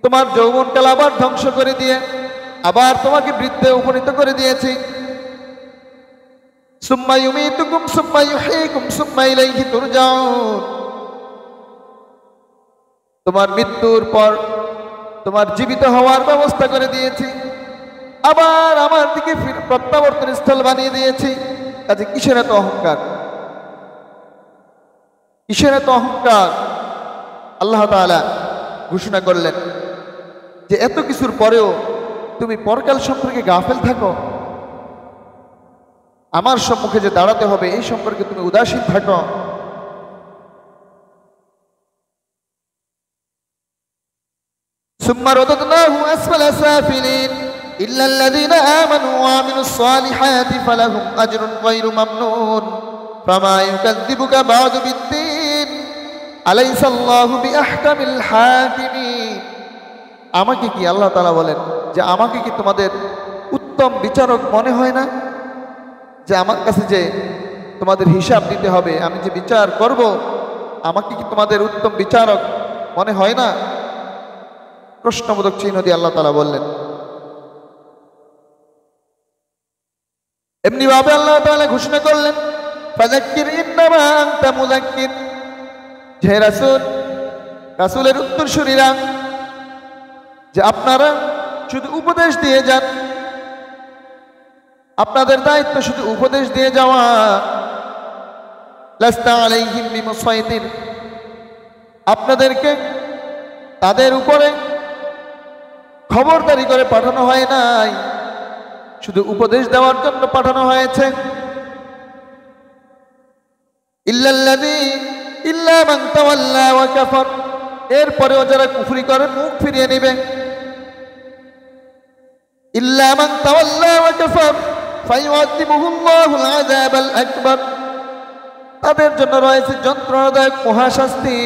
তোমার যৌবনকাল আবার ধ্বংস করে দিয়ে আবার তোমাকে বৃদ্ধে উপনীত করে দিয়েছি। সুম্মা ইউমীতুকুম সুম্মা ইউহয়ীকুম সুম্মা ইলাইহি তুরজাউন, তোমার মৃত্যুর পর তোমার জীবিত হওয়ার ব্যবস্থা করে দিয়েছি, আবার আমার দিকে প্রত্যাবর্তন স্থল বানিয়ে দিয়েছি। কাজে কিসের এত অহংকার? কিসের এত অহংকার? আল্লাহ তাআলা ঘোষণা করলেন যে এত কিছুর পরেও তুমি পরকাল সম্পর্কে গাফেল থাকো, আমার সম্মুখে যে দাঁড়াতে হবে এই সম্পর্কে তুমি উদাসীন থাকো। সুম্মা রাদাদনাহু আসফালা সাফিলিন ইল্লাল্লাযীনা আমানু ওয়া আমিলুস সালিহাতি ফালাহুম আজরুন গায়রু মামনুন ফামা ইউকাযযিবুকা বা'দু বিদ্দীন আলাইসাল্লাহু বিআহকামিল হাকিমিন। আমাকে কি, আল্লাহ তাআলা বলেন যে আমাকে কি তোমাদের উত্তম বিচারক মনে হয় না? যে আমার কাছে যে তোমাদের হিসাব দিতে হবে, আমি যে বিচার করব, আমাকে কি তোমাদের উত্তম বিচারক মনে হয় না? প্রশ্নবোধক চিহ্ন দিয়ে আল্লাহ তাআলা বললেন। এমনি ভাবে আল্লাহ তাআলা ঘোষণা করলেন, ফাযাক্কির ইন্নামা আনতা মুযাক্কির, হে রাসূল, রাসূলের উত্তরসূরিরা, যে আপনারা শুধু উপদেশ দিয়ে যান, আপনাদের দায়িত্ব শুধু উপদেশ দিয়ে যাওয়া। লাস্তা আলাইহিম বিমুসাইতির, আপনাদেরকে তাদের উপরে খবরদারি করে পাঠানো হয় নাই, শুধু উপদেশ দেওয়ার জন্য পাঠানো হয়েছে। ইল্লা মান তাওয়াল্লা ওয়া কাফার, এরপরেও যারা কুফরি করে মুখ ফিরিয়ে নেবে। ইল্লা মান তাওয়াল্লা ওয়া কাফার ফায়ুআযিবুহুল্লাহুল আযাবাল আকবার, তাদের জন্য রয়েছে যন্ত্রণাদায়ক মহাশাস্তি।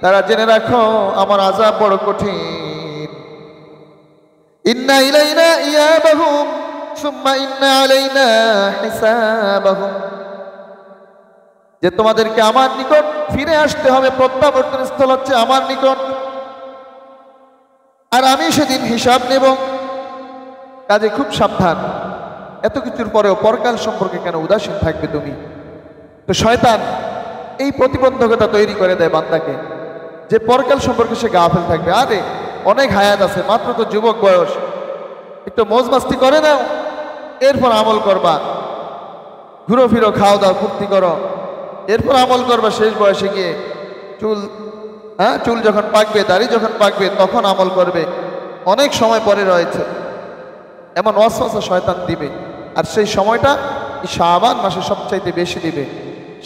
তারা জেনে রাখো আমার আযাব বড় কঠিন। ইন্না ইলাইনা ইয়াবাহুম সুম্মা ইন্না আলাইনা হিসাবাহুম, যে তোমাদেরকে আমার নিকট ফিরে আসতে হবে, প্রত্যাবর্তন স্থল হচ্ছে আমার নিকট, আর আমি সেদিন হিসাব নেব। কাজে খুব সাবধান। এত কিছুর পরেও পরকাল সম্পর্কে কেন উদাসীন থাকবে তুমি? তো শয়তান এই প্রতিবন্ধকতা তৈরি করে দেয় বান্দাকে, যে পরকাল সম্পর্কে সে গাফেল থাকবে। আরে অনেক হায়াত আছে, মাত্র তো যুবক বয়স, একটু মৌজ মাস্তি করে নাও, এরপর আমল করবা। ঘুরো ফিরো, খাও দাও, ফুর্তি করো, এরপর আমল করবা। শেষ বয়সে গিয়ে চুল যখন পাকবে, দাড়ি যখন পাকবে, তখন আমল করবে। অনেক সময় পরে রয়েছে। এমন ওয়াসওয়াসা শয়তান দিবে, আর সেই সময়টা এই শাবান মাসে সবচাইতে বেশি দিবে।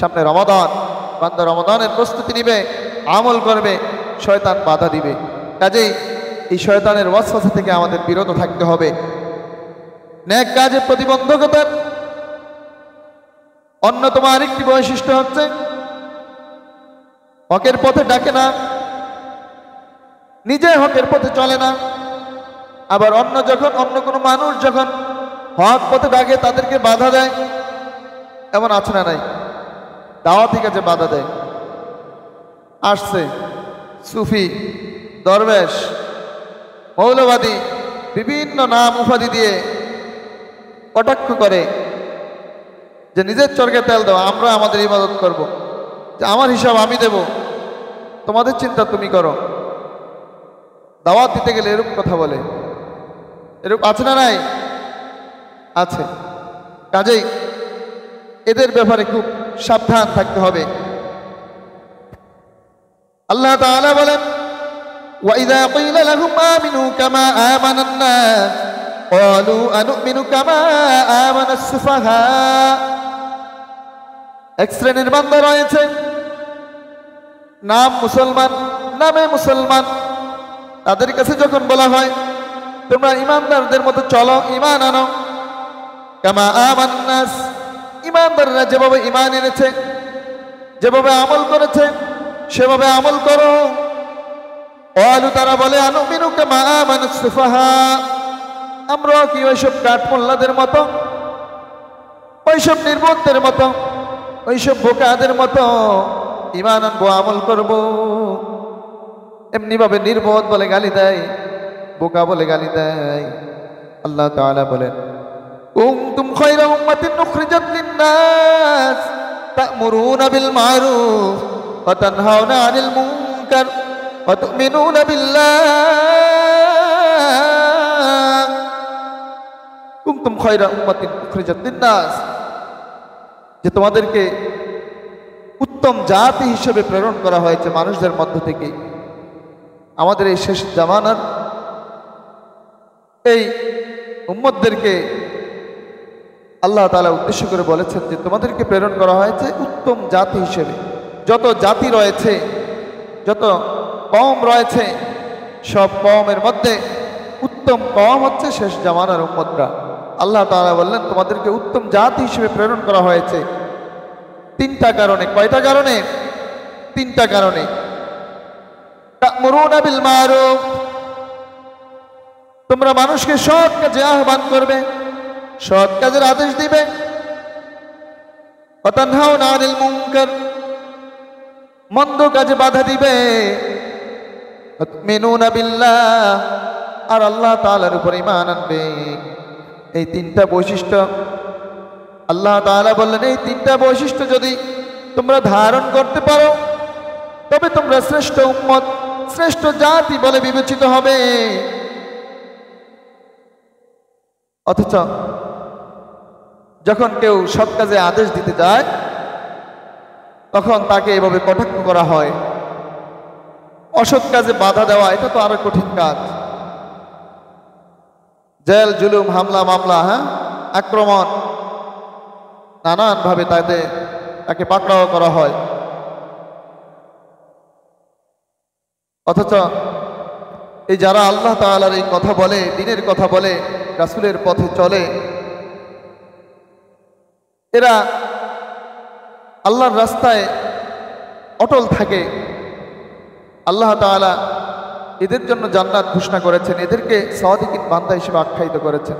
সামনে রমাদান, বান্দা রমাদানের প্রস্তুতি নিবে, আমল করবে, শয়তান বাধা দিবে। কাজেই এই শয়তানের ওয়াসওয়াসা থেকে আমাদের বিরত থাকতে হবে। নেক কাজে প্রতিবন্ধকতার অন্যতম আরেকটি বৈশিষ্ট্য হচ্ছে হকের পথে ডাকে না, নিজে হকের পথে চলে না। আবার অন্য কোনো মানুষ যখন হক পথে ডাকে তাদেরকে বাধা দেয়। এমন আছে না নাই? দাওয়াতি কাজে বাধা দেয়। আসছে সুফি, দরবেশ, মৌলবাদী, বিভিন্ন নাম উপাধি দিয়ে কটাক্ষ করে যে নিজের চরকে তেল দাও, আমরা আমাদের ইবাদত করব, যে আমার হিসাব আমি দেব, তোমাদের চিন্তা তুমি করো। দাওয়াত দিতে গেলে এরূপ কথা বলে। এরূপ আছে না নাই? আছে। কাজেই এদের ব্যাপারে খুব সাবধান থাকতে হবে। আল্লাহ তাআলা বলেন, وَإِذَا قِيلَ لَهُمْ آمِنُوا كَمَا آمَنَ النَّاسُ قَالُوا أَنُؤْمِنُ كَمَا آمَنَ السُّفَهَاءُ। এক শ্রেণীর বান্দা রয়েছে, নাম মুসলমান, নামে মুসলমান, তাদের কাছে যখন বলা হয় তোমরা ইমানদারদের মতো চলো, ইমান আনো, কামা আমানান নাস, ইমানদাররা যেভাবে ইমান এনেছে, যেভাবে আমল করেছে, সেভাবে আমল করো। ক্বালু, তারা বলে, আনুমিনু কামা আমানাস সুফাহা, আমরাও কি ওইসব কাঠমোল্লাদের মতো, ওইসব নির্বোধদের মতো, ওইসব বোকাদের মতো ইমান আনবো, আমল করবো? এমনি ভাবে নির্বোধ বলে গালি দেয়, বোকা বলে গালি দেয়। আল্লাহ তাআলা বলেন, কুনতুম খায়রা উম্মাতিন উখরিজাত লিন-নাস তা'মুরুনা বিল মা'রুফ ওয়া তানহাউনা আনিল মুনকার ওয়া তু'মিনুনা বিল্লাহ। কুনতুম খায়রা উম্মাতিন উখরিজাত লিন-নাস, যে তোমাদেরকে উত্তম জাতি হিসেবে প্রেরণ করা হয়েছে মানুষদের মধ্য থেকে। আমাদের এই শেষ জামানার এই উম্মতদেরকে আল্লাহ তাআলা উদ্দেশ্য করে বলেছেন যে তোমাদেরকে প্রেরণ করা হয়েছে উত্তম জাতি হিসেবে। যত জাতি রয়েছে, যত কওম রয়েছে, সব কওমের মধ্যে উত্তম কওম হচ্ছে শেষ জামানার উম্মতরা। আল্লাহ তাআলা বললেন তোমাদেরকে উত্তম জাতি হিসেবে প্রেরণ করা হয়েছে তিনটা কারণে। কয়টা কারণে? তিনটা কারণে। তা'মুরুনা বিল মা'রুফ, তোমরা মানুষকে সৎ কাজে আহ্বান করবে, সৎ কাজের আদেশ দিবে। ওয়া তানহাউনা আনিল মুনকার, মন্দ কাজে বাধা দিবে। ওয়া তু'মিনুনা বিল্লাহ, আর আল্লাহ তাআলার উপর ঈমান আনবে। এই তিনটা বৈশিষ্ট্য আল্লাহ তাআলা বললেন, এই তিনটা বৈশিষ্ট্য যদি তোমরা ধারণ করতে পারো তবে তোমরা শ্রেষ্ঠ উম্মত, শ্রেষ্ঠ জাতি বলে বিবেচিত হবে। অথচ যখন কেউ সৎ কাজে আদেশ দিতে যায় তখন তাকে এভাবে কটাক্ষ করা হয়। অসৎ কাজে বাধা দেওয়া এটা তো আরো কঠিন কাজ। জেল জুলুম হামলা মামলা, আক্রমণ, নানানভাবে তাকে পাকড়াও করা হয়। অথচ এই যারা আল্লাহ তাআলার এই কথা বলে, দ্বীনের কথা বলে, রাসূলের পথে চলে, এরা আল্লাহর রাস্তায় অটল থাকে, আল্লাহ তাআলা এদের জন্য জান্নাত ঘোষণা করেছেন, এদেরকে সাদিকিন বান্দা হিসেবে আখ্যায়িত করেছেন।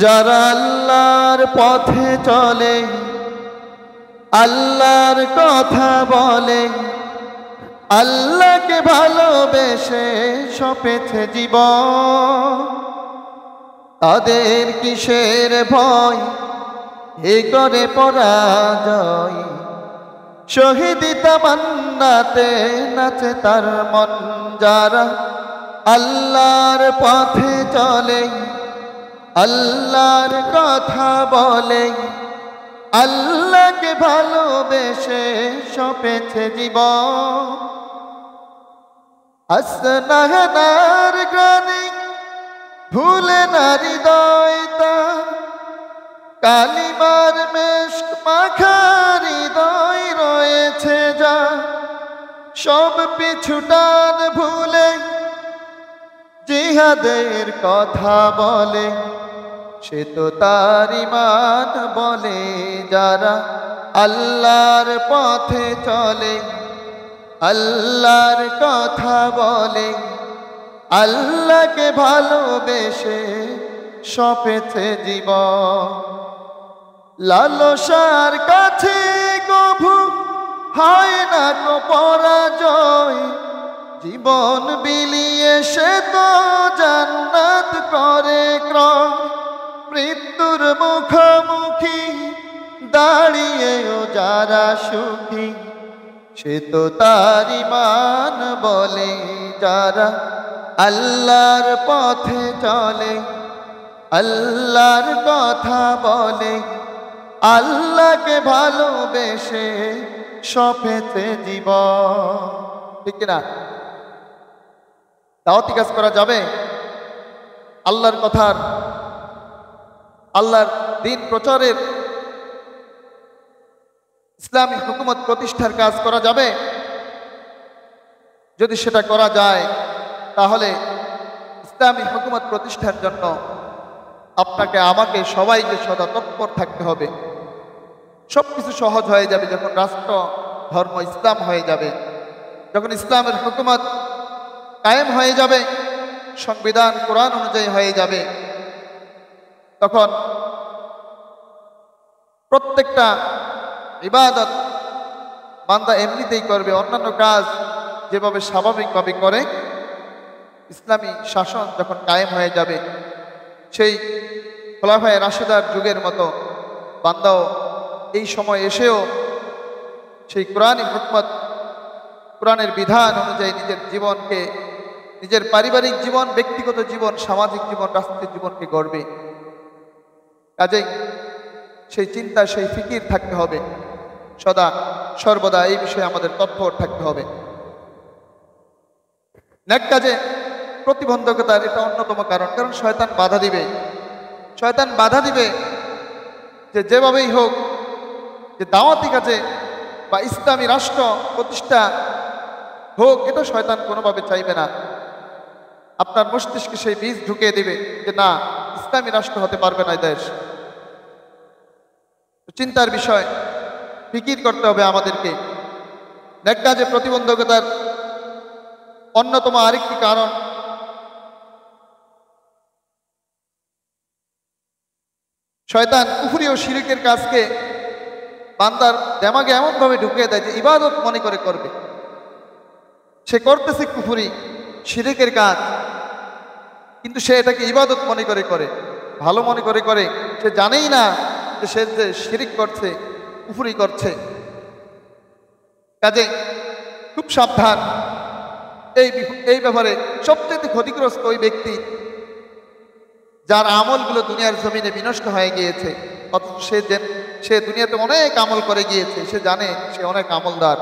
যারা আল্লাহর পথে চলে, আল্লাহর কথা বলে, আল্লাহকে ভালোবেসে সপেছে জীবন, তাদের কিসের ভয়, এ করে পরাজয়, শহীদি তামান্নাতে নাচে তার মন। যারা আল্লাহর পথে চলে, আল্লাহর কথা বলে, আল্লাহকে ভালোবেসে সপেছে জীবন, আসনাহনার গানে ভুলে না হৃদয় তার, কালিমার মেশক মাখা হৃদয় রয়েছে যা, সব পিছু টান ভুলে জিহাদের কথা বলে, সে তো তার ঈমান বলে। যারা আল্লাহর পথে চলে, আল্লাহর কথা বলে, আল্লাহকে ভালোবেসে সপেছে জীবন, লালসার কাছে কভু হয় না কো পরাজয়, জীবন বিলিয়ে সে তো জান্নাত করে ক্রয়। মৃত্যুর মুখোমুখি দাঁড়িয়েও যারা সুখী, সে তো তার ঈমান বলে। যারা আল্লাহর পথে চলে, আল্লাহর কথা বলে, আল্লাহকে ভালোবেসে সপেছে জীবন। ঠিক কিনা? দাওয়াতি কাজ করা যাবে, আল্লাহর কথার, আল্লাহর দ্বীন প্রচারের, ইসলামী হুকুমত প্রতিষ্ঠার কাজ করা যাবে। যদি সেটা করা যায় তাহলে ইসলামী হুকুমত প্রতিষ্ঠার জন্য আপনাকে, আমাকে, সবাইকে সদা তৎপর থাকতে হবে। সবকিছু সহজ হয়ে যাবে যখন রাষ্ট্র ধর্ম ইসলাম হয়ে যাবে, যখন ইসলামের হুকুমত কায়েম হয়ে যাবে, সংবিধান কোরআন অনুযায়ী হয়ে যাবে, তখন প্রত্যেকটা ইবাদত বান্দা এমনিতেই করবে, অন্যান্য কাজ যেভাবে স্বাভাবিকভাবে করে। ইসলামী শাসন যখন কায়েম হয়ে যাবে, সেই খোলাফায়ে রাশেদার যুগের মতো বান্দাও এই সময় এসেও সেই কোরআনী হুকমত, কোরআনের বিধান অনুযায়ী নিজের জীবনকে, নিজের পারিবারিক জীবন, ব্যক্তিগত জীবন, সামাজিক জীবন, রাষ্ট্রের জীবনকে গড়বে। কাজেই সেই চিন্তা, সেই ফিকির থাকতে হবে সদা সর্বদা, এই বিষয়ে আমাদের তৎপর থাকতে হবে। নেক কাজে প্রতিবন্ধকতার এটা অন্যতম কারণ, কারণ শয়তান বাধা দিবে। শয়তান বাধা দিবে যে যেভাবেই হোক, যে দাওয়াতি কাজে বা ইসলামী রাষ্ট্র প্রতিষ্ঠা হোক, এটা শয়তান কোনোভাবে চাইবে না। আপনার মস্তিষ্কে সেই বীজ ঢুকিয়ে দিবে যে না, ইসলামী রাষ্ট্র হতে পারবে না এই দেশ। চিন্তার বিষয়, ফিকির করতে হবে আমাদেরকে। নেক কাজে প্রতিবন্ধকতার অন্যতম আরেকটি কারণ শয়তান কুফরি ও শিরকের কাজকে বান্দার দেমাগে এমনভাবে ঢুকিয়ে দেয় যে ইবাদত মনে করে করবে। সে করতেছে কুফরি শিরকের কাজ, কিন্তু সে এটাকে ইবাদত মনে করে করে, ভালো মনে করে করে। সে জানেই না যে সে যে শিরিক করছে, কুফরি করছে। কাজে খুব সাবধান। এই ব্যাপারে সবচেয়ে ক্ষতিগ্রস্ত ওই ব্যক্তি যার আমলগুলো দুনিয়ার জমিনে বিনষ্ট হয়ে গিয়েছে, অথচ সে দুনিয়াতে অনেক আমল করে গিয়েছে, সে জানে সে অনেক আমলদার।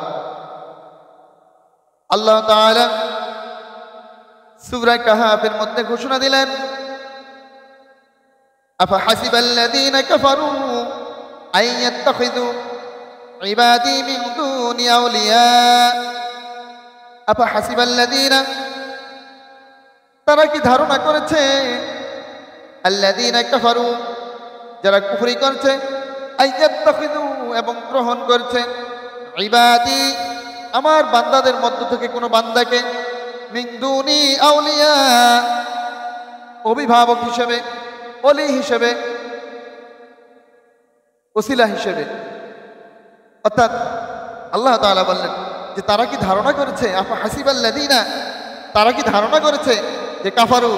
আল্লাহ তাআলা সূরা কাহাফের মধ্যে ঘোষণা দিলেন, আফা হাসিবাল্লাযীনা কাফারু আইয়াত্তাখিযু ইবাদি মিন দুনি আউলিয়া। আফা হাসিবাল্লাযীনা, তারা কি ধারণা করেছে, আল্লাযীনা কাফারু, যারা কুফরি করছে, আইয়াত্তাখিযু, এবং গ্রহণ করছে, ইবাদি, আমার বান্দাদের মধ্য থেকে কোনো বান্দাকে, মিন দুনি আউলিয়া, অভিভাবক হিসেবে, ওলি হিসেবে, ওসিলা হিসেবে। অর্থাৎ আল্লাহ তাআলা বললেন যে তারা কি ধারণা করেছে, আফা হাসিবাল্লাযীনা, তারা কি ধারণা করেছে যে কাফারু,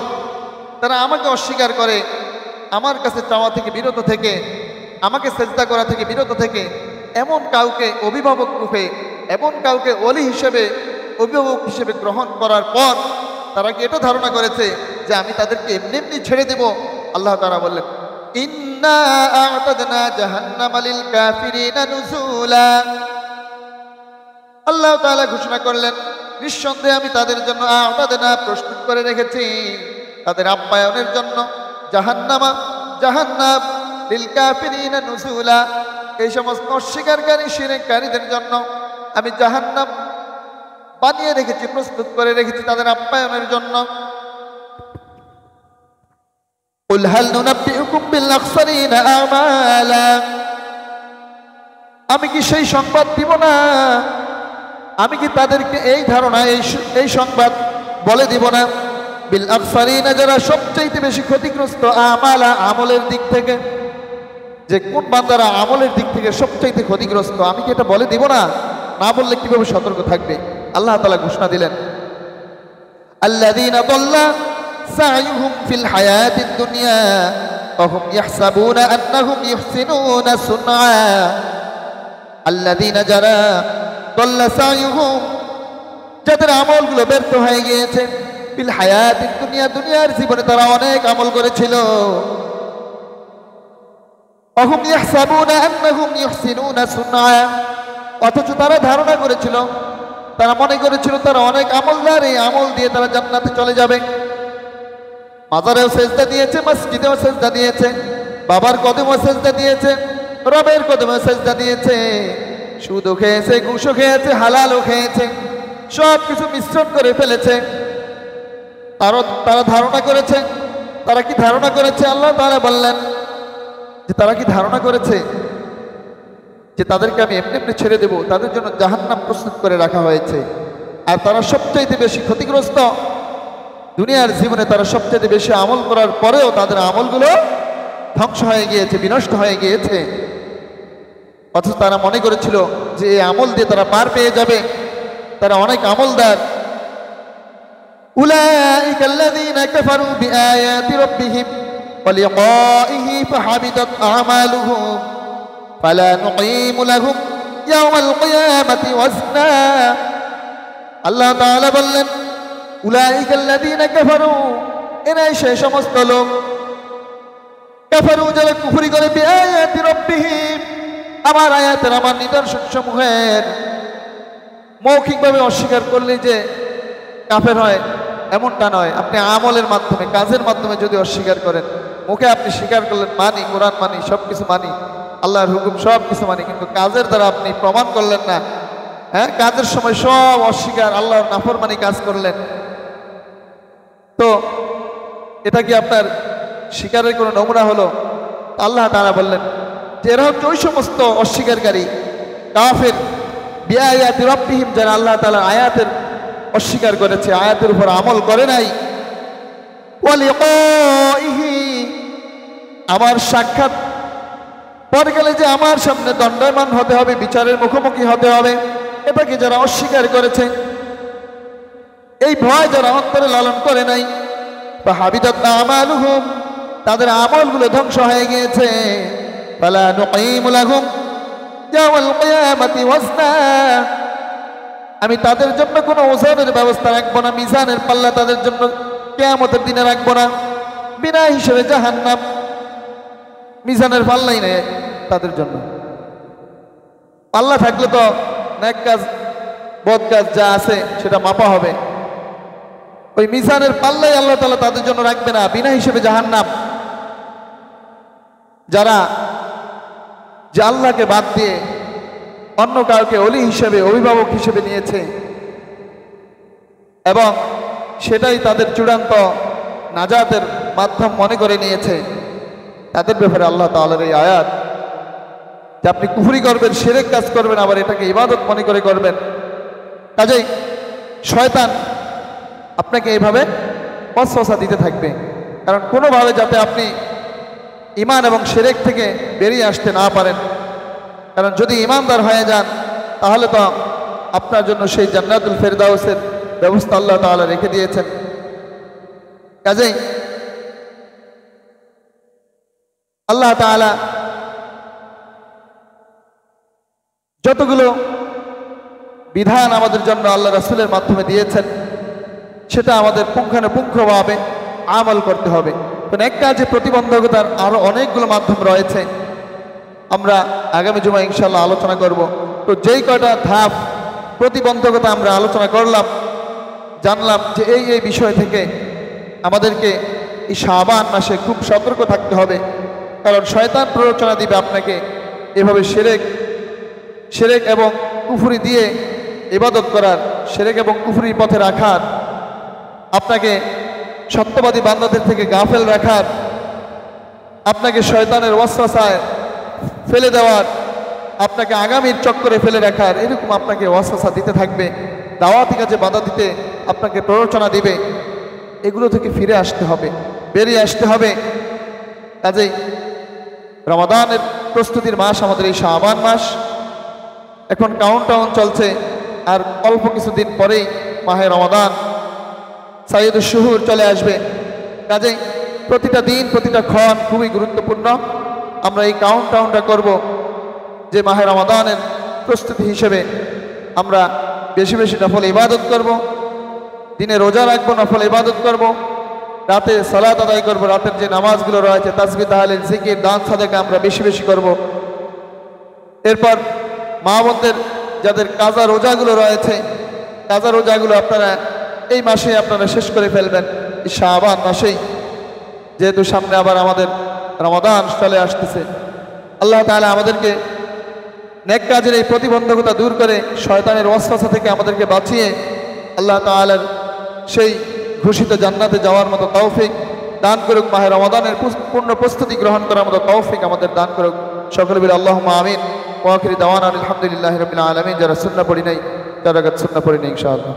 তারা আমাকে অস্বীকার করে, আমার কাছে চাওয়া থেকে বিরত থেকে, আমাকে সেজদা করা থেকে বিরত থেকে, এমন কাউকে অভিভাবক রূপে, এমন কাউকে ওলি হিসেবে, অভিভাবক হিসেবে গ্রহণ করার পর তারা কি এটা ধারণা করেছে যে আমি তাদেরকে এমনি এমনি ছেড়ে দেব? আল্লাহ তাআলা বললেন, ইন্না আ'তাদনা জাহান্নামা লিল কাফিরিনা নুজুলা। আল্লাহ তাআলা ঘোষণা করলেন, নিঃসন্দেহে আমি তাদের জন্য আ'তাদনা, প্রস্তুত করে রেখেছি, তাদের আপ্যায়নের জন্য, জাহান্নামা, জাহান্নাম, লিল কাফিরিনা নুজুলা, এই সমস্ত অস্বীকারী শিরককারীদের জন্য আমি জাহান্নাম বানিয়ে রেখেছি, প্রস্তুত করে রেখেছি তাদের আপ্যায়নের জন্য। কুল হাল নুনাব্বিউকুম বিল আখসারিনা আমালা, আমি কি সেই সংবাদ দিব না, আমি কি তাদেরকে এই ধারণা, এই সংবাদ বলে দিব না, বিল আখসারিনা, যারা সবচেয়ে বেশি ক্ষতিগ্রস্ত, আমালা, আমলের দিক থেকে, যে কোন বান্দারা আমলের দিক থেকে সবচেয়ে ক্ষতিগ্রস্ত, আমি কি এটা বলে দিব না? না বললে কিভাবে সতর্ক থাকবে? আল্লাহ তাআলা ঘোষণা দিলেন, আল্লাযীনা দাল্লা সা'য়ুহুম ফিল হায়াতিদ দুনিয়া ওয়া হুম ইয়াহসাবুনা আন্নাহুম ইহসিনুনা সুনআ। আল্লাযীনা, যারা, দাল্লা সা'য়ুহুম, যাদের আমলগুলো ব্যর্থ হয়ে গিয়েছে, ফিল হায়াতিদ দুনিয়া, দুনিয়ার জীবনে তারা অনেক আমল করেছিল, ওয়া হুম ইয়াহসাবুনা আন্নাহুম ইহসিনুনা সুনআ, অথচ তারা ধারণা করেছিল, তারা মনে করেছিল তারা অনেক আমলদার, এই আমল দিয়ে তারা জান্নাতে চলে যাবে। মাজারেও সেজদা দিয়েছে, মসজিদেও সেজদা দিয়েছে, বাবার কদমেও সেজদা দিয়েছে, রবের কদমেও সেজদা দিয়েছে, সুদও খেয়েছে, ঘুষও খেয়েছে, হালালও খেয়েছে, সব কিছু মিশ্রণ করে ফেলেছে। তারা ধারণা করেছে, তারা কি ধারণা করেছে? আল্লাহ তাআলা বললেন যে তারা কি ধারণা করেছে যে তাদেরকে আমি এমনি এমনি ছেড়ে দেব, তাদের জন্য জাহান্নাম প্রস্তুত করে রাখা হয়েছে। আর তারা সবচাইতে বেশি ক্ষতিগ্রস্ত, দুনিয়ার জীবনে তারা সবচাইতে বেশি আমল করার পরেও তাদের আমলগুলো ধ্বংস হয়ে গিয়েছে, বিনষ্ট হয়ে গিয়েছে। অথচ তারা মনে করেছিল যে এই আমল দিয়ে তারা পার পেয়ে যাবে, তারা অনেক আমলদার। উলাইকা আল্লাযীনা কাফারু বিআয়াতি রাব্বিহিম ওয়া লিকাইহি ফাহাবিতাত আমালুহুম ফালা নুকীমু লাহুম ইয়াওমাল কিয়ামাতি ওয়াজনা। আল্লাহ তাআলা বললেন, উলাইকা আল্লাযীনা কাফারু, এরাই সেই সমস্ত লোক, কাফারু, যারা কুফরি করে, বিআয়াতি রাব্বিহিম, আমার আয়াতের, আমার নিদর্শন সমূহের। মৌখিকভাবে অস্বীকার করলে যে কাফের হয় এমনটা নয়, আপনি আমলের মাধ্যমে, কাজের মাধ্যমে যদি অস্বীকার করেন, মুখে আপনি স্বীকার করলেন মানি, কোরআন মানি, সব কিছু মানি, আল্লাহর হুকুম সব কিছু মানি, কিন্তু কাজের দ্বারা আপনি প্রমাণ করলেন না, হ্যাঁ, কাজের সময় সব অস্বীকার, আল্লাহর নাফরমানি কাজ করলেন, তো এটা কি আপনার স্বীকারের কোনো নমুনা হলো? আল্লাহ তাআলা বললেন যে এরা হচ্ছে ওই সমস্ত অস্বীকারী, কাফের, বিআয়াতি রাব্বিহিম, যারা আল্লাহ তাআলার আয়াতের অস্বীকার করেছে, আয়াতের উপর আমল করে নাই। ওয়া লিকাইহি, আমার সাক্ষাৎ পরকালে যে আমার সামনে দণ্ডায়মান হতে হবে, বিচারের মুখোমুখি হতে হবে, এটাকে যারা অস্বীকার করেছে, এই ভয় যারা অন্তরে লালন করে নাই, ফাহাবিতাত আমালুহুম, তাদের আমলগুলো ধ্বংস হয়ে গিয়েছে। ফালা নুকীমু লাহুম ইয়াওমাল কিয়ামাতি ওয়াজনা, আমি তাদের জন্য কোনো ওজনের ব্যবস্থা রাখবো না, মিজানের পাল্লা তাদের জন্য কিয়ামতের দিনে রাখবো না, বিনা হিসেবে জাহান্নাম, মিজানের পাল্লাই নেই তাদের জন্য। পাল্লা থাকলে তো নেক কাজ, বদ কাজ যা আছে সেটা মাপা হবে, ওই মিজানের পাল্লাই আল্লাহ তাআলা তাদের জন্য রাখবে না, বিনা হিসেবে জাহান্নাম। যারা যে আল্লাহকে বাদ দিয়ে অন্য কাউকে অলি হিসেবে, অভিভাবক হিসেবে নিয়েছে এবং সেটাই তাদের চূড়ান্ত নাজাতের মাধ্যম মনে করে নিয়েছে, তাদের ব্যাপারে আল্লাহ তাআলার এই আয়াত যে আপনি কুফরি করবেন, শিরক কাজ করবেন, আবার এটাকে ইবাদত মনে করে করবেন। কাজেই শয়তান আপনাকে এইভাবে ওয়াসওয়াসা দিতে থাকবে, কারণ কোনোভাবে যাতে আপনি ঈমান এবং শিরক থেকে বেরিয়ে আসতে না পারেন। কারণ যদি ঈমানদার হয়ে যান তাহলে তো আপনার জন্য সেই জান্নাতুল ফেরদাউসের ব্যবস্থা আল্লাহ তাআলা রেখে দিয়েছেন। কাজেই আল্লাহ তাআলা যতগুলো বিধান আমাদের জন্য আল্লাহ রাসূলের মাধ্যমে দিয়েছেন সেটা আমাদের পুঙ্খানুপুঙ্খভাবে আমল করতে হবে। কারণ একটা যে প্রতিবন্ধকতার আরও অনেকগুলো মাধ্যম রয়েছে, আমরা আগামী জুমা ইনশাআল্লাহ আলোচনা করব। তো যেই কয়টা ধাপ প্রতিবন্ধকতা আমরা আলোচনা করলাম, জানলাম যে এই বিষয় থেকে আমাদেরকে এই শাবান মাসে খুব সতর্ক থাকতে হবে। কারণ শয়তান প্ররোচনা দিবে আপনাকে এভাবে শিরক এবং কুফরি দিয়ে ইবাদত করার, শিরক এবং কুফরির পথে রাখার, আপনাকে সত্যবাদী বান্দাদের থেকে গাফেল রাখার, আপনাকে শয়তানের ওয়াসওয়াসায় ফেলে দেওয়ার, আপনাকে আগামীর চক্করে ফেলে রাখার, এরকম আপনাকে ওয়াসওয়াসা দিতে থাকবে, দাওয়াতি কাজে বাধা দিতে আপনাকে প্ররোচনা দিবে। এগুলো থেকে ফিরে আসতে হবে, বেরিয়ে আসতে হবে। কাজেই রমাদানের প্রস্তুতির মাস আমাদের এই শাবান মাস, এখন কাউন্টডাউন চলছে, আর অল্প কিছুদিন পরেই মাহে রমাদান সাইয়্যিদুশ শুহুর চলে আসবে। কাজেই প্রতিটা দিন, প্রতিটা ক্ষণ খুবই গুরুত্বপূর্ণ। আমরা এই কাউন্টডাউনটা করব যে মাহে রমাদানের প্রস্তুতি হিসেবে আমরা বেশি বেশি নফল ইবাদত করব, দিনে রোজা রাখবো, নফল ইবাদত করব, রাতে সালাত আদায় করব, রাতের যে নামাজগুলো রয়েছে তাসবিহ, তাহলিল, জিকির, দান সাদাকা আমরা বেশি বেশি করব। এরপর মা বোনদের যাদের কাজা রোজাগুলো রয়েছে, কাজা রোজাগুলো আপনারা এই মাসে আপনারা শেষ করে ফেলবেন, এই শাবান মাসেই, যেহেতু সামনে আবার আমাদের রমাদান চলে আসতেছে। আল্লাহ তাআলা আমাদেরকে নেক কাজের এই প্রতিবন্ধকতা দূর করে শয়তানের ওয়াসওয়াসা থেকে আমাদেরকে বাঁচিয়ে আল্লাহ তাআলার সেই ঘোষিত জান্নাতে যাওয়ার মতো তৌফিক দান করুক। মাহে রমাদানের পূর্ণ প্রস্তুতি গ্রহণ করার মতো তৌফিক আমাদের দান করুক। সকলে বলি আল্লাহুম্মা আমিন। ওয়া আখিরু দাওয়ানা আলহামদুলিল্লাহি রাব্বিল আলামিন। যারা সুন্নাহ পড়ি নাই, যারা সুন্নাহ পড়ি নাই ইনশাআল্লাহ।